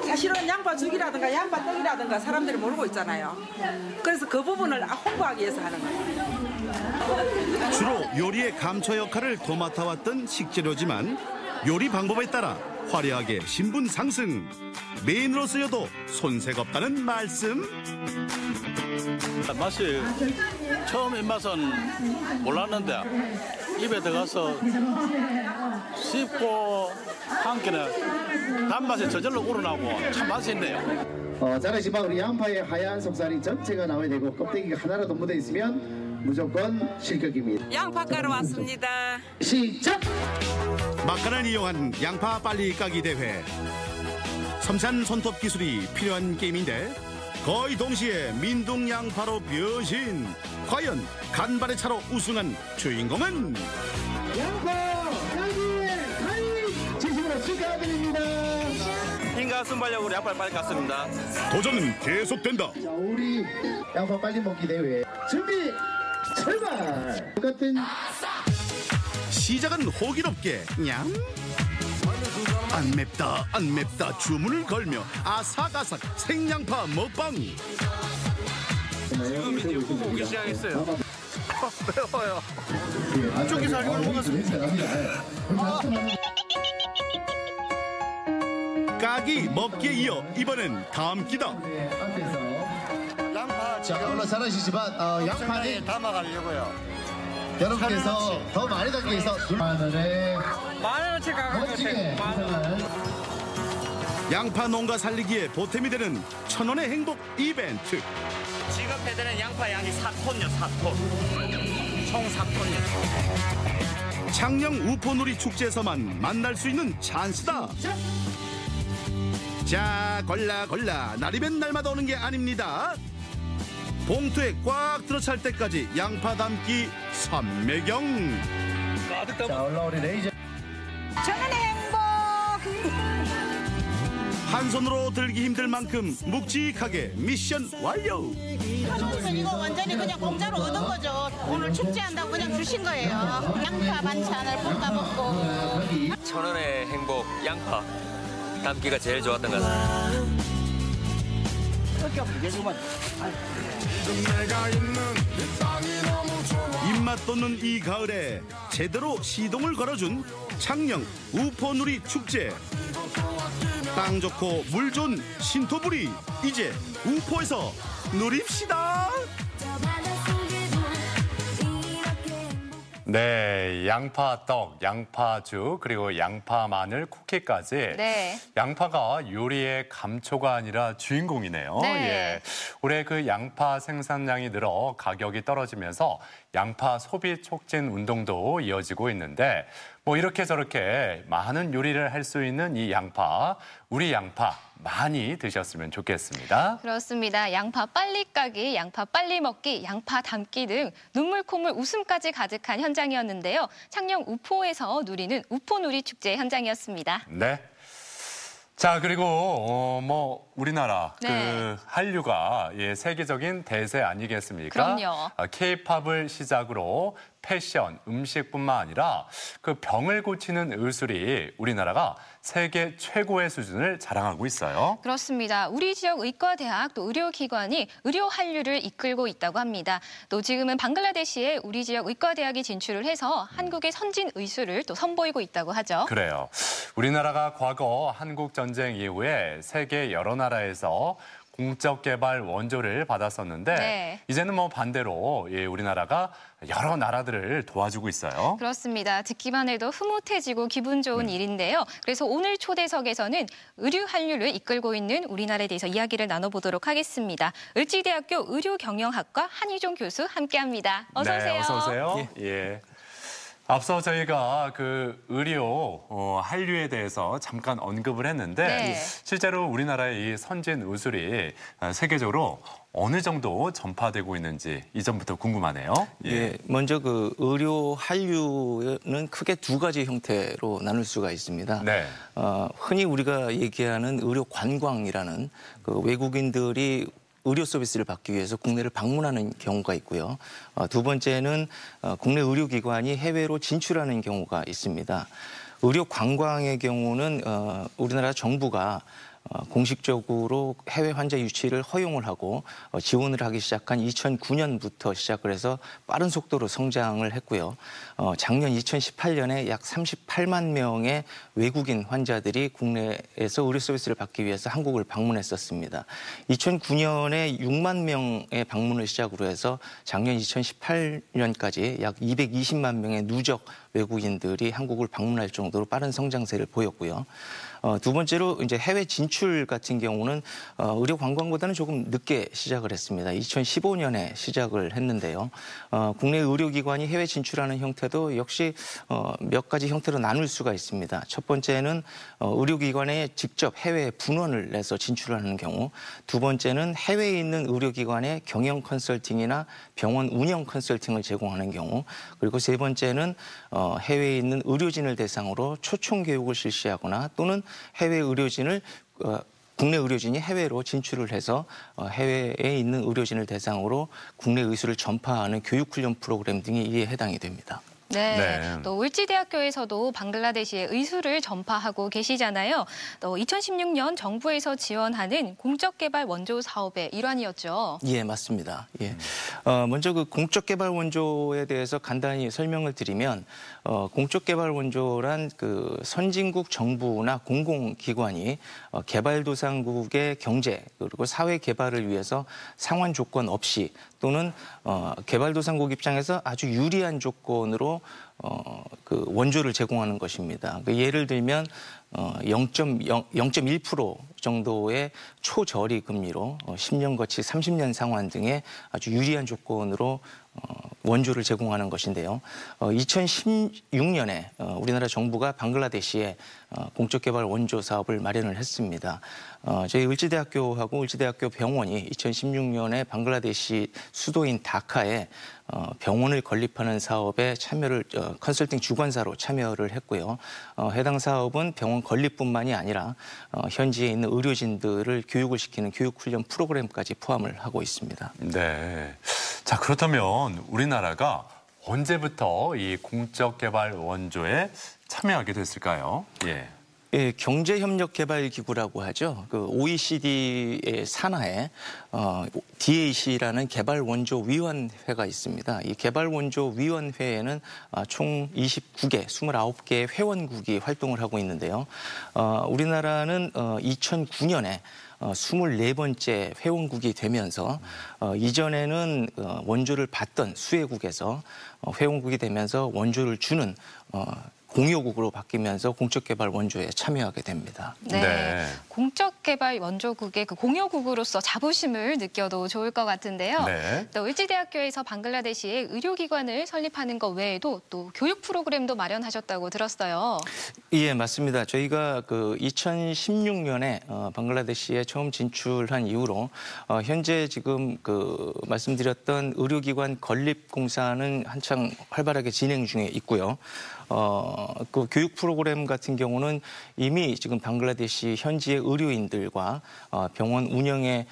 사실은 양파죽이라든가 양파떡이라든가 사람들이 모르고 있잖아요. 그래서 그 부분을 홍보하기 위해서 하는 거예요. 주로 요리의 감초 역할을 도맡아왔던 식재료지만 요리 방법에 따라 화려하게 신분 상승. 메인으로 쓰여도 손색 없다는 말씀. 맛이 처음 입맛은 몰랐는데 입에 들어가서 씹고 한 끼는 단맛이 저절로 우러나고 참 맛있네요. 자라시바 우리 양파의 하얀 속살이 전체가 나와야 되고 껍데기가 하나라도 묻어 있으면 무조건 실격입니다. 양파가루 왔습니다. 시작! 막간을 이용한 양파 빨리 까기 대회. 섬세한 손톱 기술이 필요한 게임인데 거의 동시에 민둥 양파로 변신. 과연 간발의 차로 우승한 주인공은? 양파 까기 가위 진심으로 축하드립니다. 힘과 순발력으로 양파를 빨리 깠습니다. 도전은 계속된다. 자, 우리 양파 빨리 먹기 대회 준비 출발. 똑같은 시작은 호기롭게 냠. 안 맵다 안 맵다 주문을 걸며 아삭아삭 생양파 먹방. 지금 이제 훅 오기 시작했어요. 매워요. 이쪽에서 이걸 먹었습니다. 까기 먹기에 이어 이번엔 다음 끼다. 양파 자 물론 잘하시지만 양파는 담아가려고요. 여러분께서 더 많이 담기 위해서 마늘에 멋지게 양파 농가 살리기에 보탬이 되는 1,000원의 행복 이벤트. 지금 패드는 양파 양이 4톤요, 4톤. 총 4톤이요. 창녕 우포놀이 축제에서만 만날 수 있는 찬스다. 자, 골라 날이면 날마다 오는 게 아닙니다. 봉투에 꽉 들어찰 때까지 양파 담기 삼매경. 자 올라오리 레이저. 저는 행복. 한 손으로 들기 힘들 만큼 묵직하게 미션 완료. 이거 완전히 그냥 공짜로 얻은 거죠. 오늘 축제한다고 그냥 주신 거예요. 양파 반찬을 볶아 먹고. 1,000원의 행복 양파 담기가 제일 좋았던 것 같습니다. 입맛 입맛 돋는 이 가을에 제대로 시동을 걸어준 창녕 우포누리 축제. 땅 좋고 물 좋은 신토부리 이제 우포에서 누립시다. 네, 양파떡, 양파죽, 그리고 양파 마늘 쿠키까지. 네. 양파가 요리의 감초가 아니라 주인공이네요. 네. 예. 올해 그 양파 생산량이 늘어 가격이 떨어지면서 양파 소비 촉진 운동도 이어지고 있는데 뭐 이렇게 저렇게 많은 요리를 할 수 있는 이 양파, 우리 양파 많이 드셨으면 좋겠습니다. 그렇습니다. 양파 빨리 까기, 양파 빨리 먹기, 양파 담기 등 눈물 콧물 웃음까지 가득한 현장이었는데요. 창녕 우포에서 누리는 우포누리 축제 현장이었습니다. 네. 자, 그리고 뭐 우리나라 네. 그 한류가 세계적인 대세 아니겠습니까? 그럼요. K-팝을 시작으로 패션, 음식뿐만 아니라 그 병을 고치는 의술이 우리나라가 세계 최고의 수준을 자랑하고 있어요. 그렇습니다. 우리 지역 의과대학 또 의료기관이 의료 한류를 이끌고 있다고 합니다. 또 지금은 방글라데시에 우리 지역 의과대학이 진출을 해서 한국의 선진 의술을 또 선보이고 있다고 하죠. 그래요. 우리나라가 과거 한국 전쟁 이후에 세계 여러 나라에서 공적 개발 원조를 받았었는데 네. 이제는 뭐 반대로 우리나라가 여러 나라들을 도와주고 있어요. 그렇습니다. 듣기만 해도 흐뭇해지고 기분 좋은 일인데요. 그래서 오늘 초대석에서는 의료 한류를 이끌고 있는 우리나라에 대해서 이야기를 나눠보도록 하겠습니다. 을지대학교 의료경영학과 한희종 교수 함께합니다. 어서 오세요. 네, 어서 오세요. 예. 앞서 저희가 그 의료 한류에 대해서 잠깐 언급을 했는데 네. 실제로 우리나라의 이 선진 의술이 세계적으로 어느 정도 전파되고 있는지 이전부터 궁금하네요. 예, 먼저 그 의료 한류는 크게 두 가지 형태로 나눌 수가 있습니다. 네. 흔히 우리가 얘기하는 의료 관광이라는 그 외국인들이 의료 서비스를 받기 위해서 국내를 방문하는 경우가 있고요. 두 번째는 국내 의료기관이 해외로 진출하는 경우가 있습니다. 의료 관광의 경우는 우리나라 정부가 공식적으로 해외 환자 유치를 허용을 하고 지원을 하기 시작한 2009년부터 시작을 해서 빠른 속도로 성장을 했고요. 작년 2018년에 약 38만 명의 외국인 환자들이 국내에서 의료 서비스를 받기 위해서 한국을 방문했었습니다. 2009년에 6만 명의 방문을 시작으로 해서 작년 2018년까지 약 220만 명의 누적 외국인들이 한국을 방문할 정도로 빠른 성장세를 보였고요. 두 번째로 이제 해외 진출 같은 경우는 의료 관광보다는 조금 늦게 시작을 했습니다. 2015년에 시작을 했는데요. 국내 의료기관이 해외 진출하는 형태도 역시 몇 가지 형태로 나눌 수가 있습니다. 첫 번째는 의료기관에 직접 해외 분원을 내서 진출하는 경우, 두 번째는 해외에 있는 의료기관에 경영 컨설팅이나 병원 운영 컨설팅을 제공하는 경우, 그리고 세 번째는 해외에 있는 의료진을 대상으로 초청 교육을 실시하거나 또는 해외 의료진을 국내 의료진이 해외로 진출을 해서 해외에 있는 의료진을 대상으로 국내 의술을 전파하는 교육훈련 프로그램 등이 이에 해당이 됩니다. 네. 네. 또 울지대학교에서도 방글라데시의 의술을 전파하고 계시잖아요. 또 2016년 정부에서 지원하는 공적개발 원조 사업의 일환이었죠. 예, 맞습니다. 예. 먼저 그 공적개발 원조에 대해서 간단히 설명을 드리면 공적개발 원조란 그 선진국 정부나 공공기관이 개발도상국의 경제 그리고 사회 개발을 위해서 상환 조건 없이 또는 개발도상국 입장에서 아주 유리한 조건으로 그 원조를 제공하는 것입니다. 그 예를 들면 0.1% 정도의 초저리 금리로 10년 거치 30년 상환 등의 아주 유리한 조건으로 원조를 제공하는 것인데요. 2016년에 우리나라 정부가 방글라데시에 공적개발 원조 사업을 마련을 했습니다. 저희 을지대학교하고 을지대학교 병원이 2016년에 방글라데시 수도인 다카에 병원을 건립하는 사업에 참여를 컨설팅 주관사로 참여를 했고요. 해당 사업은 병원 건립뿐만이 아니라 현지에 있는 의료진들을 교육을 시키는 교육훈련 프로그램까지 포함을 하고 있습니다. 네. 자, 그렇다면 우리나라가 언제부터 이 공적개발 원조에 참여하게 됐을까요? 예. 예, 경제협력개발기구라고 하죠. 그 OECD의 산하에 DAC라는 개발원조위원회가 있습니다. 이 개발원조위원회에는 총 29개, 29개의 회원국이 활동을 하고 있는데요. 우리나라는 2009년에 24번째 회원국이 되면서 이전에는 원조를 받던 수혜국에서 회원국이 되면서 원조를 주는 공여국으로 바뀌면서 공적개발 원조에 참여하게 됩니다. 네. 공적개발 원조국의 그 공여국으로서 자부심을 느껴도 좋을 것 같은데요. 네. 또 을지대학교에서 방글라데시에 의료기관을 설립하는 것 외에도 또 교육 프로그램도 마련하셨다고 들었어요. 예, 맞습니다. 저희가 그 2016년에 방글라데시에 처음 진출한 이후로 현재 지금 그 말씀드렸던 의료기관 건립 공사는 한창 활발하게 진행 중에 있고요. 그 교육 프로그램 같은 경우는 이미 지금 방글라데시 현지의 의료인들과 병원 운영에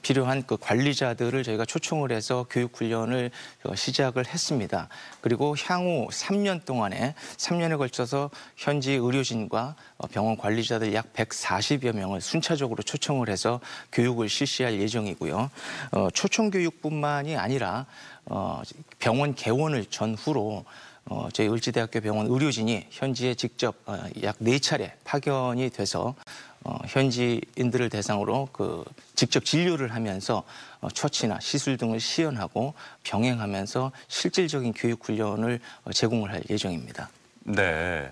필요한 그 관리자들을 저희가 초청을 해서 교육 훈련을 시작을 했습니다. 그리고 향후 3년 동안에 3년에 걸쳐서 현지 의료진과 병원 관리자들 약 140여 명을 순차적으로 초청을 해서 교육을 실시할 예정이고요. 초청 교육뿐만이 아니라 병원 개원을 전후로 저희 을지대학교 병원 의료진이 현지에 직접 약 4차례 파견이 돼서 현지인들을 대상으로 그 직접 진료를 하면서 처치나 시술 등을 시연하고 병행하면서 실질적인 교육 훈련을 제공을 할 예정입니다. 네,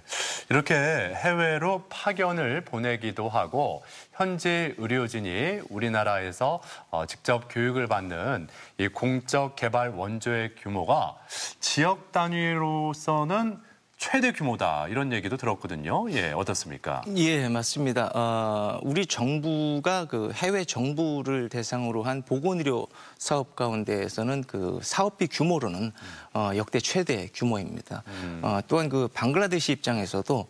이렇게 해외로 파견을 보내기도 하고 현지 의료진이 우리나라에서 직접 교육을 받는 이 공적 개발 원조의 규모가 지역 단위로서는 최대 규모다 이런 얘기도 들었거든요. 예, 어떻습니까? 예, 맞습니다. 우리 정부가 그 해외 정부를 대상으로 한 보건의료 사업 가운데에서는 그 사업비 규모로는 역대 최대 규모입니다. 또한 그 방글라데시 입장에서도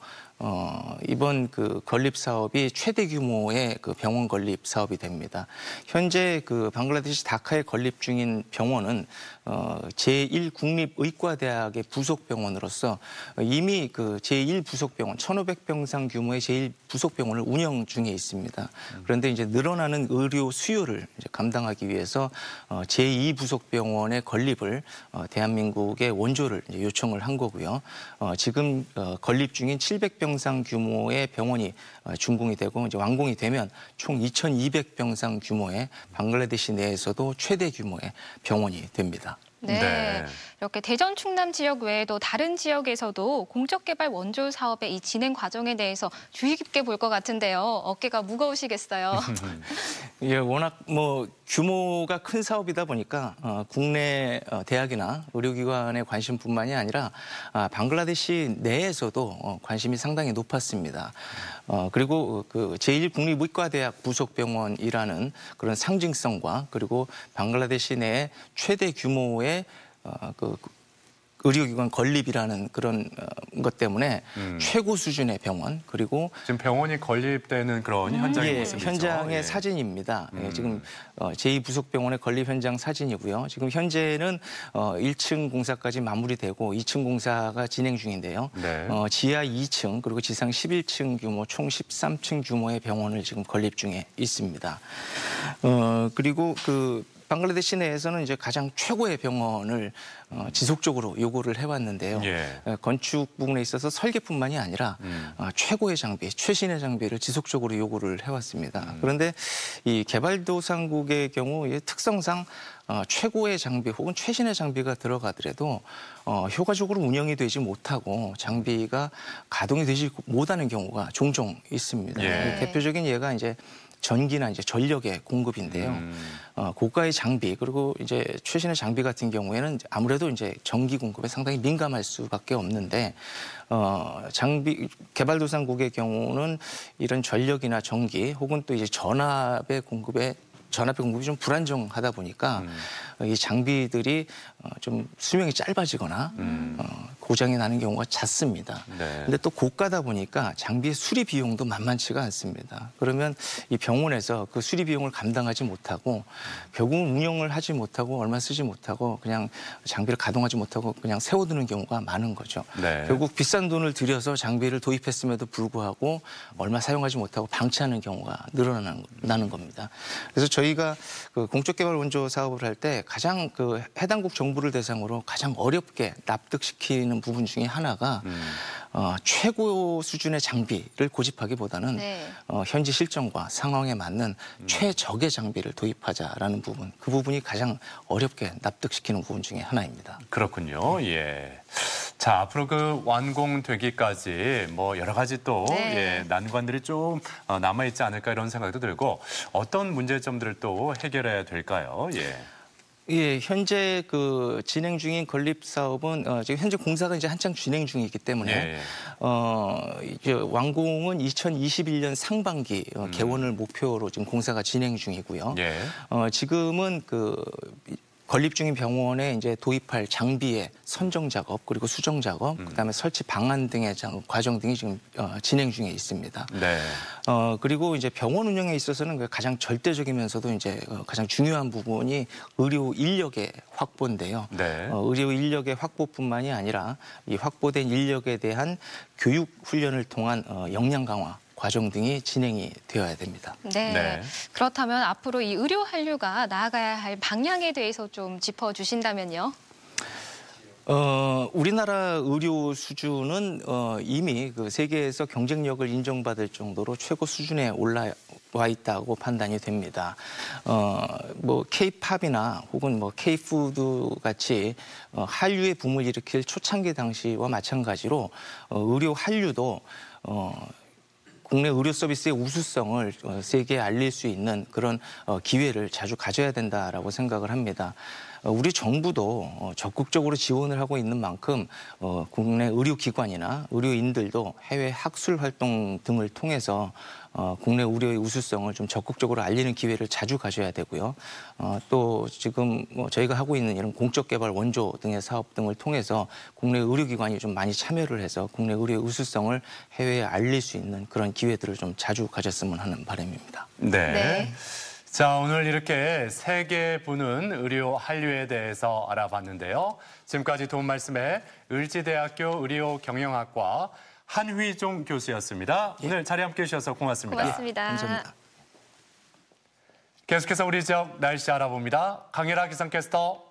이번 그 건립 사업이 최대 규모의 그 병원 건립 사업이 됩니다. 현재 그 방글라데시 다카에 건립 중인 병원은 제1국립의과대학의 부속 병원으로서 이미 그 제1 부속병원 1,500병상 규모의 제1 부속병원을 운영 중에 있습니다. 그런데 이제 늘어나는 의료 수요를 이제 감당하기 위해서 제2 부속병원의 건립을 대한민국의 원조를 이제 요청을 한 거고요. 지금 건립 중인 700병상 규모의 병원이 준공이 되고 이제 완공이 되면 총 2,200병상 규모의 방글라데시 내에서도 최대 규모의 병원이 됩니다. 네. 이렇게 대전 충남 지역 외에도 다른 지역에서도 공적개발 원조 사업의 이 진행 과정에 대해서 주의 깊게 볼 것 같은데요. 어깨가 무거우시겠어요. 예, 워낙 뭐 규모가 큰 사업이다 보니까 국내 대학이나 의료기관의 관심뿐만이 아니라 방글라데시 내에서도 관심이 상당히 높았습니다. 그리고 그 제1국립의과대학 부속병원이라는 그런 상징성과 그리고 방글라데시 내 최대 규모의 그 의료기관 건립이라는 그런 것 때문에 최고 수준의 병원 그리고 지금 병원이 건립되는 그런 현장의 모습이죠. 현장의 예. 사진입니다. 지금 제2부속병원의 건립 현장 사진이고요. 지금 현재는 1층 공사까지 마무리되고 2층 공사가 진행 중인데요. 네. 지하 2층 그리고 지상 11층 규모 총 13층 규모의 병원을 지금 건립 중에 있습니다. 그리고 그 방글라데시 내에서는 이제 가장 최고의 병원을 지속적으로 요구를 해왔는데요. 예. 건축 부분에 있어서 설계뿐만이 아니라 최고의 장비, 최신의 장비를 지속적으로 요구를 해왔습니다. 그런데 이 개발도상국의 경우 특성상 최고의 장비 혹은 최신의 장비가 들어가더라도 효과적으로 운영이 되지 못하고 장비가 가동이 되지 못하는 경우가 종종 있습니다. 예. 대표적인 예가 이제 전기나 이제 전력의 공급인데요. 고가의 장비 그리고 이제 최신의 장비 같은 경우에는 아무래도 이제 전기 공급에 상당히 민감할 수밖에 없는데 장비 개발도상국의 경우는 이런 전력이나 전기 혹은 또 이제 전압의 공급에 전압의 공급이 좀 불안정하다 보니까 이 장비들이 좀 수명이 짧아지거나 고장이 나는 경우가 잦습니다. 근데 또 고가다 보니까 장비의 수리 비용도 만만치가 않습니다. 그러면 이 병원에서 그 수리 비용을 감당하지 못하고 결국은 운영을 하지 못하고 얼마 쓰지 못하고 그냥 장비를 가동하지 못하고 그냥 세워두는 경우가 많은 거죠. 결국 비싼 돈을 들여서 장비를 도입했음에도 불구하고 얼마 사용하지 못하고 방치하는 경우가 늘어나는 겁니다. 그래서 저희가 그 공적개발 원조 사업을 할 때 가장 그 해당국 정부를 대상으로 가장 어렵게 납득시키는 부분 중에 하나가 최고 수준의 장비를 고집하기보다는 현지 실정과 상황에 맞는 최적의 장비를 도입하자라는 부분, 그 부분이 가장 어렵게 납득시키는 부분 중에 하나입니다. 그렇군요. 예. 자, 앞으로 그 완공되기까지 뭐 여러 가지 또 예, 난관들이 좀 남아있지 않을까 이런 생각도 들고 어떤 문제점들을 또 해결해야 될까요? 예. 예, 현재 그 진행 중인 건립 사업은 지금 현재 공사가 이제 한창 진행 중이기 때문에 이제 완공은 2021년 상반기 개원을 목표로 지금 공사가 진행 중이고요. 지금은 그 건립 중인 병원에 이제 도입할 장비의 선정 작업 그리고 수정 작업, 그다음에 설치 방안 등의 과정 등이 지금 진행 중에 있습니다. 그리고 이제 병원 운영에 있어서는 가장 절대적이면서도 이제 가장 중요한 부분이 의료 인력의 확보인데요. 의료 인력의 확보뿐만이 아니라 이 확보된 인력에 대한 교육 훈련을 통한 역량 강화 과정 등이 진행이 되어야 됩니다. 그렇다면 앞으로 이 의료 한류가 나아가야 할 방향에 대해서 좀 짚어주신다면요. 우리나라 의료 수준은 이미 그 세계에서 경쟁력을 인정받을 정도로 최고 수준에 올라와 있다고 판단이 됩니다. 뭐 K-팝이나 혹은 뭐 K-푸드 같이 한류의 붐을 일으킬 초창기 당시와 마찬가지로 의료 한류도 국내 의료 서비스의 우수성을 세계에 알릴 수 있는 그런 기회를 자주 가져야 된다라고 생각을 합니다. 우리 정부도 적극적으로 지원을 하고 있는 만큼 국내 의료기관이나 의료인들도 해외 학술 활동 등을 통해서 국내 의료의 우수성을 좀 적극적으로 알리는 기회를 자주 가져야 되고요. 또 지금 뭐 저희가 하고 있는 이런 공적개발 원조 등의 사업 등을 통해서 국내 의료기관이 좀 많이 참여를 해서 국내 의료의 우수성을 해외에 알릴 수 있는 그런 기회들을 좀 자주 가졌으면 하는 바람입니다. 자, 오늘 이렇게 세계 부는 의료 한류에 대해서 알아봤는데요. 지금까지 도움 말씀에 을지대학교 의료경영학과 한휘종 교수였습니다. 오늘 자리 함께해 주셔서 고맙습니다. 고맙습니다. 감사합니다. 계속해서 우리 지역 날씨 알아봅니다. 강혜라 기상캐스터.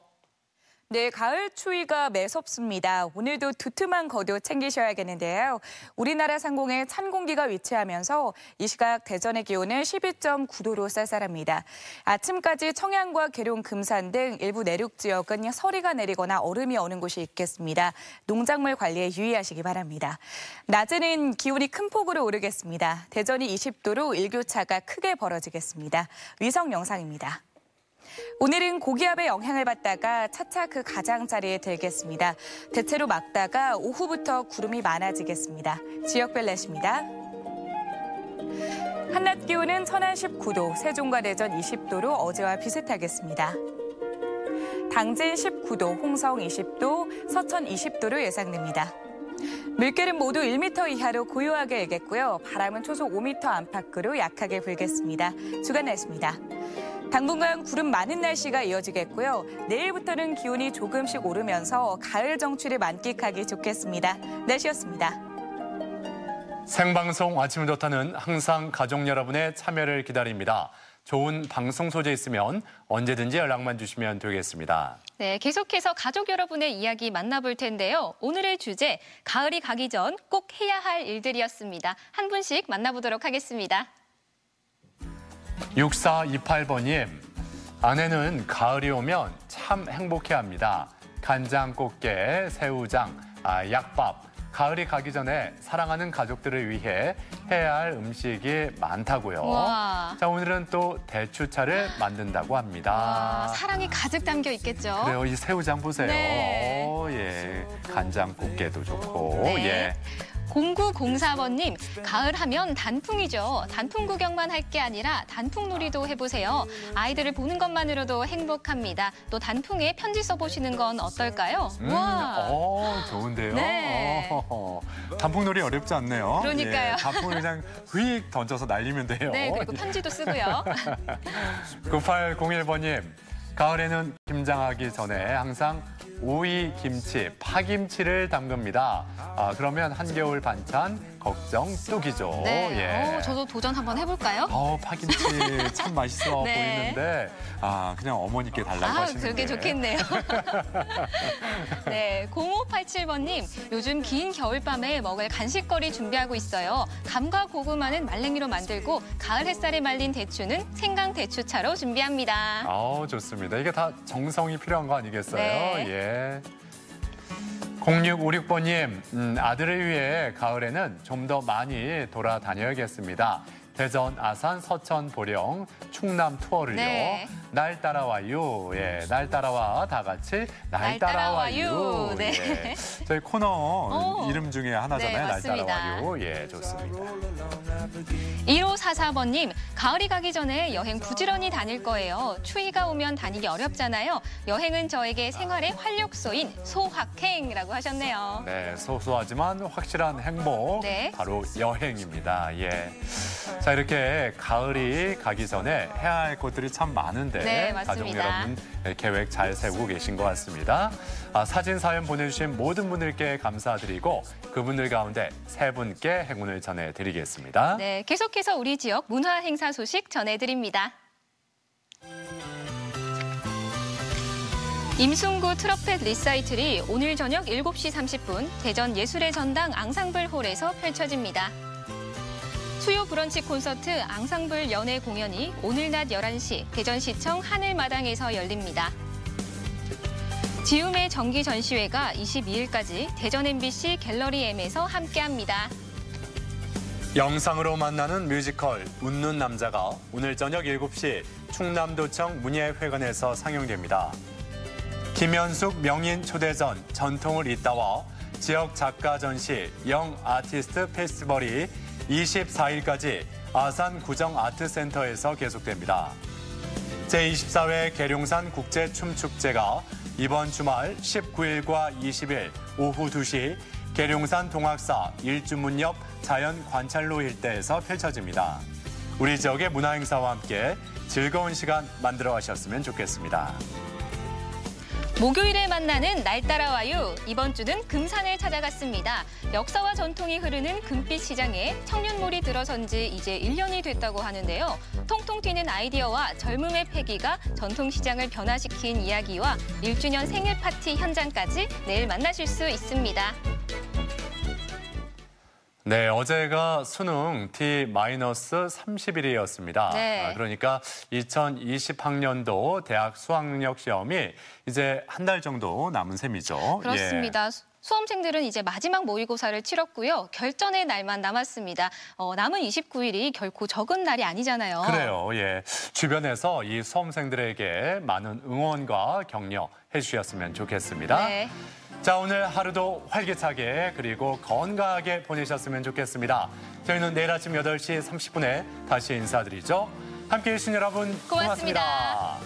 네, 가을 추위가 매섭습니다. 오늘도 두툼한 겉옷 챙기셔야겠는데요. 우리나라 상공에 찬 공기가 위치하면서 이 시각 대전의 기온은 12.9도로 쌀쌀합니다. 아침까지 청양과 계룡, 금산 등 일부 내륙 지역은 서리가 내리거나 얼음이 어는 곳이 있겠습니다. 농작물 관리에 유의하시기 바랍니다. 낮에는 기온이 큰 폭으로 오르겠습니다. 대전이 20도로 일교차가 크게 벌어지겠습니다. 위성 영상입니다. 오늘은 고기압의 영향을 받다가 차차 그 가장자리에 들겠습니다. 대체로 맑다가 오후부터 구름이 많아지겠습니다. 지역별 날씨입니다. 한낮 기온은 천안 19도, 세종과 대전 20도로 어제와 비슷하겠습니다. 당진 19도, 홍성 20도, 서천 20도로 예상됩니다. 물결은 모두 1m 이하로 고요하게 일겠고요. 바람은 초속 5m 안팎으로 약하게 불겠습니다. 주간 날씨입니다. 당분간 구름 많은 날씨가 이어지겠고요. 내일부터는 기온이 조금씩 오르면서 가을 정취를 만끽하기 좋겠습니다. 날씨였습니다. 생방송 아침을 좋다는 항상 가족 여러분의 참여를 기다립니다. 좋은 방송 소재 있으면 언제든지 연락만 주시면 되겠습니다. 네, 계속해서 가족 여러분의 이야기 만나볼 텐데요. 오늘의 주제, 가을이 가기 전 꼭 해야 할 일들이었습니다. 한 분씩 만나보도록 하겠습니다. 6428번님, 아내는 가을이 오면 참 행복해합니다. 간장, 꽃게, 새우장, 약밥. 가을이 가기 전에 사랑하는 가족들을 위해 해야 할 음식이 많다고요. 와. 자, 오늘은 또 대추차를 만든다고 합니다. 와, 사랑이 가득 담겨 있겠죠. 그래요, 이 새우장 보세요. 네. 예, 간장, 꽃게도 좋고. 네. 예. 0904번님, 가을 하면 단풍이죠. 단풍 구경만 할 게 아니라 단풍놀이도 해보세요. 아이들을 보는 것만으로도 행복합니다. 또 단풍에 편지 써보시는 건 어떨까요? 와, 좋은데요. 네. 단풍놀이 어렵지 않네요. 그러니까요. 예, 단풍을 그냥 휙 던져서 날리면 돼요. 네, 그리고 편지도 쓰고요. 9801번님, 가을에는 김장하기 전에 항상 오이, 김치, 파김치를 담급니다. 그러면 한겨울 반찬 걱정 뚝이죠. 네, 예. 저도 도전 한번 해볼까요? 파김치 참 맛있어 네. 보이는데 그냥 어머니께 달라고 하시는 그러게 게. 좋겠네요. 네, 0587번님, 요즘 긴 겨울밤에 먹을 간식거리 준비하고 있어요. 감과 고구마는 말랭이로 만들고 가을 햇살에 말린 대추는 생강 대추차로 준비합니다. 좋습니다. 이게 다 정성이 필요한 거 아니겠어요? 네. 예. 0656번님, 아들을 위해 가을에는 좀 더 많이 돌아다녀야겠습니다. 대전, 아산, 서천, 보령, 충남 투어를요. 네. 날 따라와요. 예, 날 따라와 다 같이 날 따라와요. 네. 예. 저희 코너 이름 중에 하나잖아요. 네, 날 맞습니다. 따라와요. 예, 좋습니다. 1544번님, 가을이 가기 전에 여행 부지런히 다닐 거예요. 추위가 오면 다니기 어렵잖아요. 여행은 저에게 생활의 활력소인 소확행이라고 하셨네요. 네, 소소하지만 확실한 행복, 네. 바로 여행입니다. 예. 자, 이렇게 가을이 가기 전에 해야 할 것들이 참 많은데 네, 가족 맞습니다. 여러분 계획 잘 세우고 계신 것 같습니다. 사진 사연 보내주신 모든 분들께 감사드리고 그분들 가운데 3분께 행운을 전해드리겠습니다. 네, 계속해서 우리 지역 문화 행사 소식 전해드립니다. 임순구 트럼펫 리사이틀이 오늘 저녁 7시 30분 대전 예술의 전당 앙상블홀에서 펼쳐집니다. 수요 브런치 콘서트 앙상블 연애 공연이 오늘 낮 11시 대전시청 하늘마당에서 열립니다. 지움의 정기 전시회가 22일까지 대전 MBC 갤러리 M에서 함께합니다. 영상으로 만나는 뮤지컬 웃는 남자가 오늘 저녁 7시 충남도청 문예회관에서 상영됩니다. 김현숙 명인 초대전 전통을 잇따와 지역 작가 전시 영 아티스트 페스티벌이 24일까지 아산 구정 아트센터에서 계속됩니다. 제24회 계룡산 국제춤축제가 이번 주말 19일과 20일 오후 2시 계룡산 동학사 일주문 옆 자연관찰로 일대에서 펼쳐집니다. 우리 지역의 문화행사와 함께 즐거운 시간 만들어 가셨으면 좋겠습니다. 목요일에 만나는 날 따라와요. 이번 주는 금산을 찾아갔습니다. 역사와 전통이 흐르는 금빛 시장에 청년몰이 들어선 지 이제 1년이 됐다고 하는데요. 통통 튀는 아이디어와 젊음의 패기가 전통시장을 변화시킨 이야기와 1주년 생일 파티 현장까지 내일 만나실 수 있습니다. 네, 어제가 수능 T-30일이었습니다. 네. 그러니까 2020학년도 대학 수학능력 시험이 이제 한 달 정도 남은 셈이죠. 그렇습니다. 예. 수험생들은 이제 마지막 모의고사를 치렀고요. 결전의 날만 남았습니다. 남은 29일이 결코 적은 날이 아니잖아요. 그래요. 예. 주변에서 이 수험생들에게 많은 응원과 격려 해주셨으면 좋겠습니다. 네. 자, 오늘 하루도 활기차게 그리고 건강하게 보내셨으면 좋겠습니다. 저희는 내일 아침 8시 30분에 다시 인사드리죠. 함께해 주신 여러분 고맙습니다.